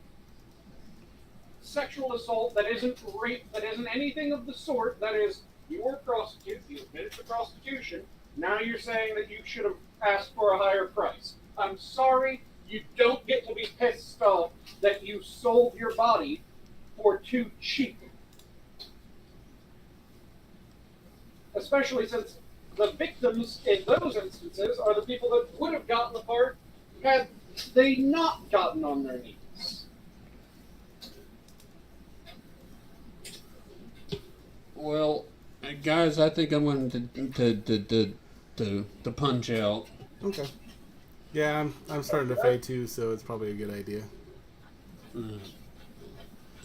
sexual assault, that isn't rape, that isn't anything of the sort. That is, you were a prostitute, you admitted to prostitution, now you're saying that you should have asked for a higher price. I'm sorry, you don't get to be pissed off that you sold your body for too cheap. Especially since the victims in those instances are the people that would have gotten the part had they not gotten on their knees. Well, guys, I think I'm going to punch out. Okay. Yeah, I'm starting to fade too, so it's probably a good idea.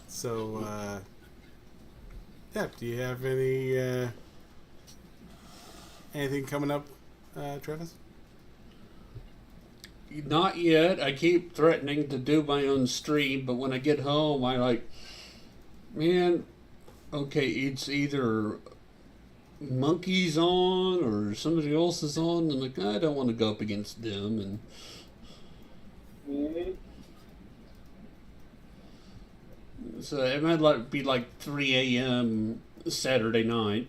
So, yeah, do you have any anything coming up, Travis? Not yet. I keep threatening to do my own stream, but when I get home, I like, man, okay, it's either Monkey's on or somebody else is on. I'm like, I don't want to go up against them, and so it might be like 3 a.m. Saturday night.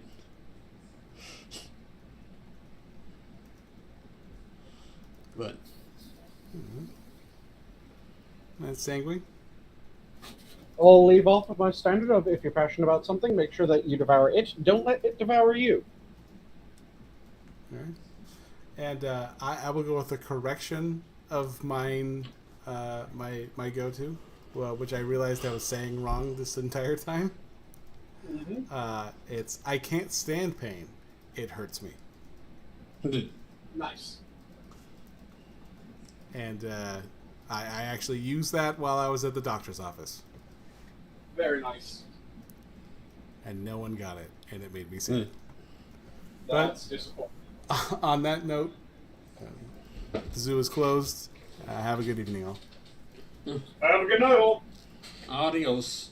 But That's Sanguine. I'll leave off with my standard of if you're passionate about something, make sure that you devour it. Don't let it devour you. All right. And I will go with a correction of mine, my go-to, well, which I realized I was saying wrong this entire time. It's, I can't stand pain. It hurts me. Nice. And I actually used that while I was at the doctor's office. Very nice. And no one got it, and it made me sad. That's disappointing. On that note, the zoo is closed. Have a good evening, all. Have a good night, all. Adios.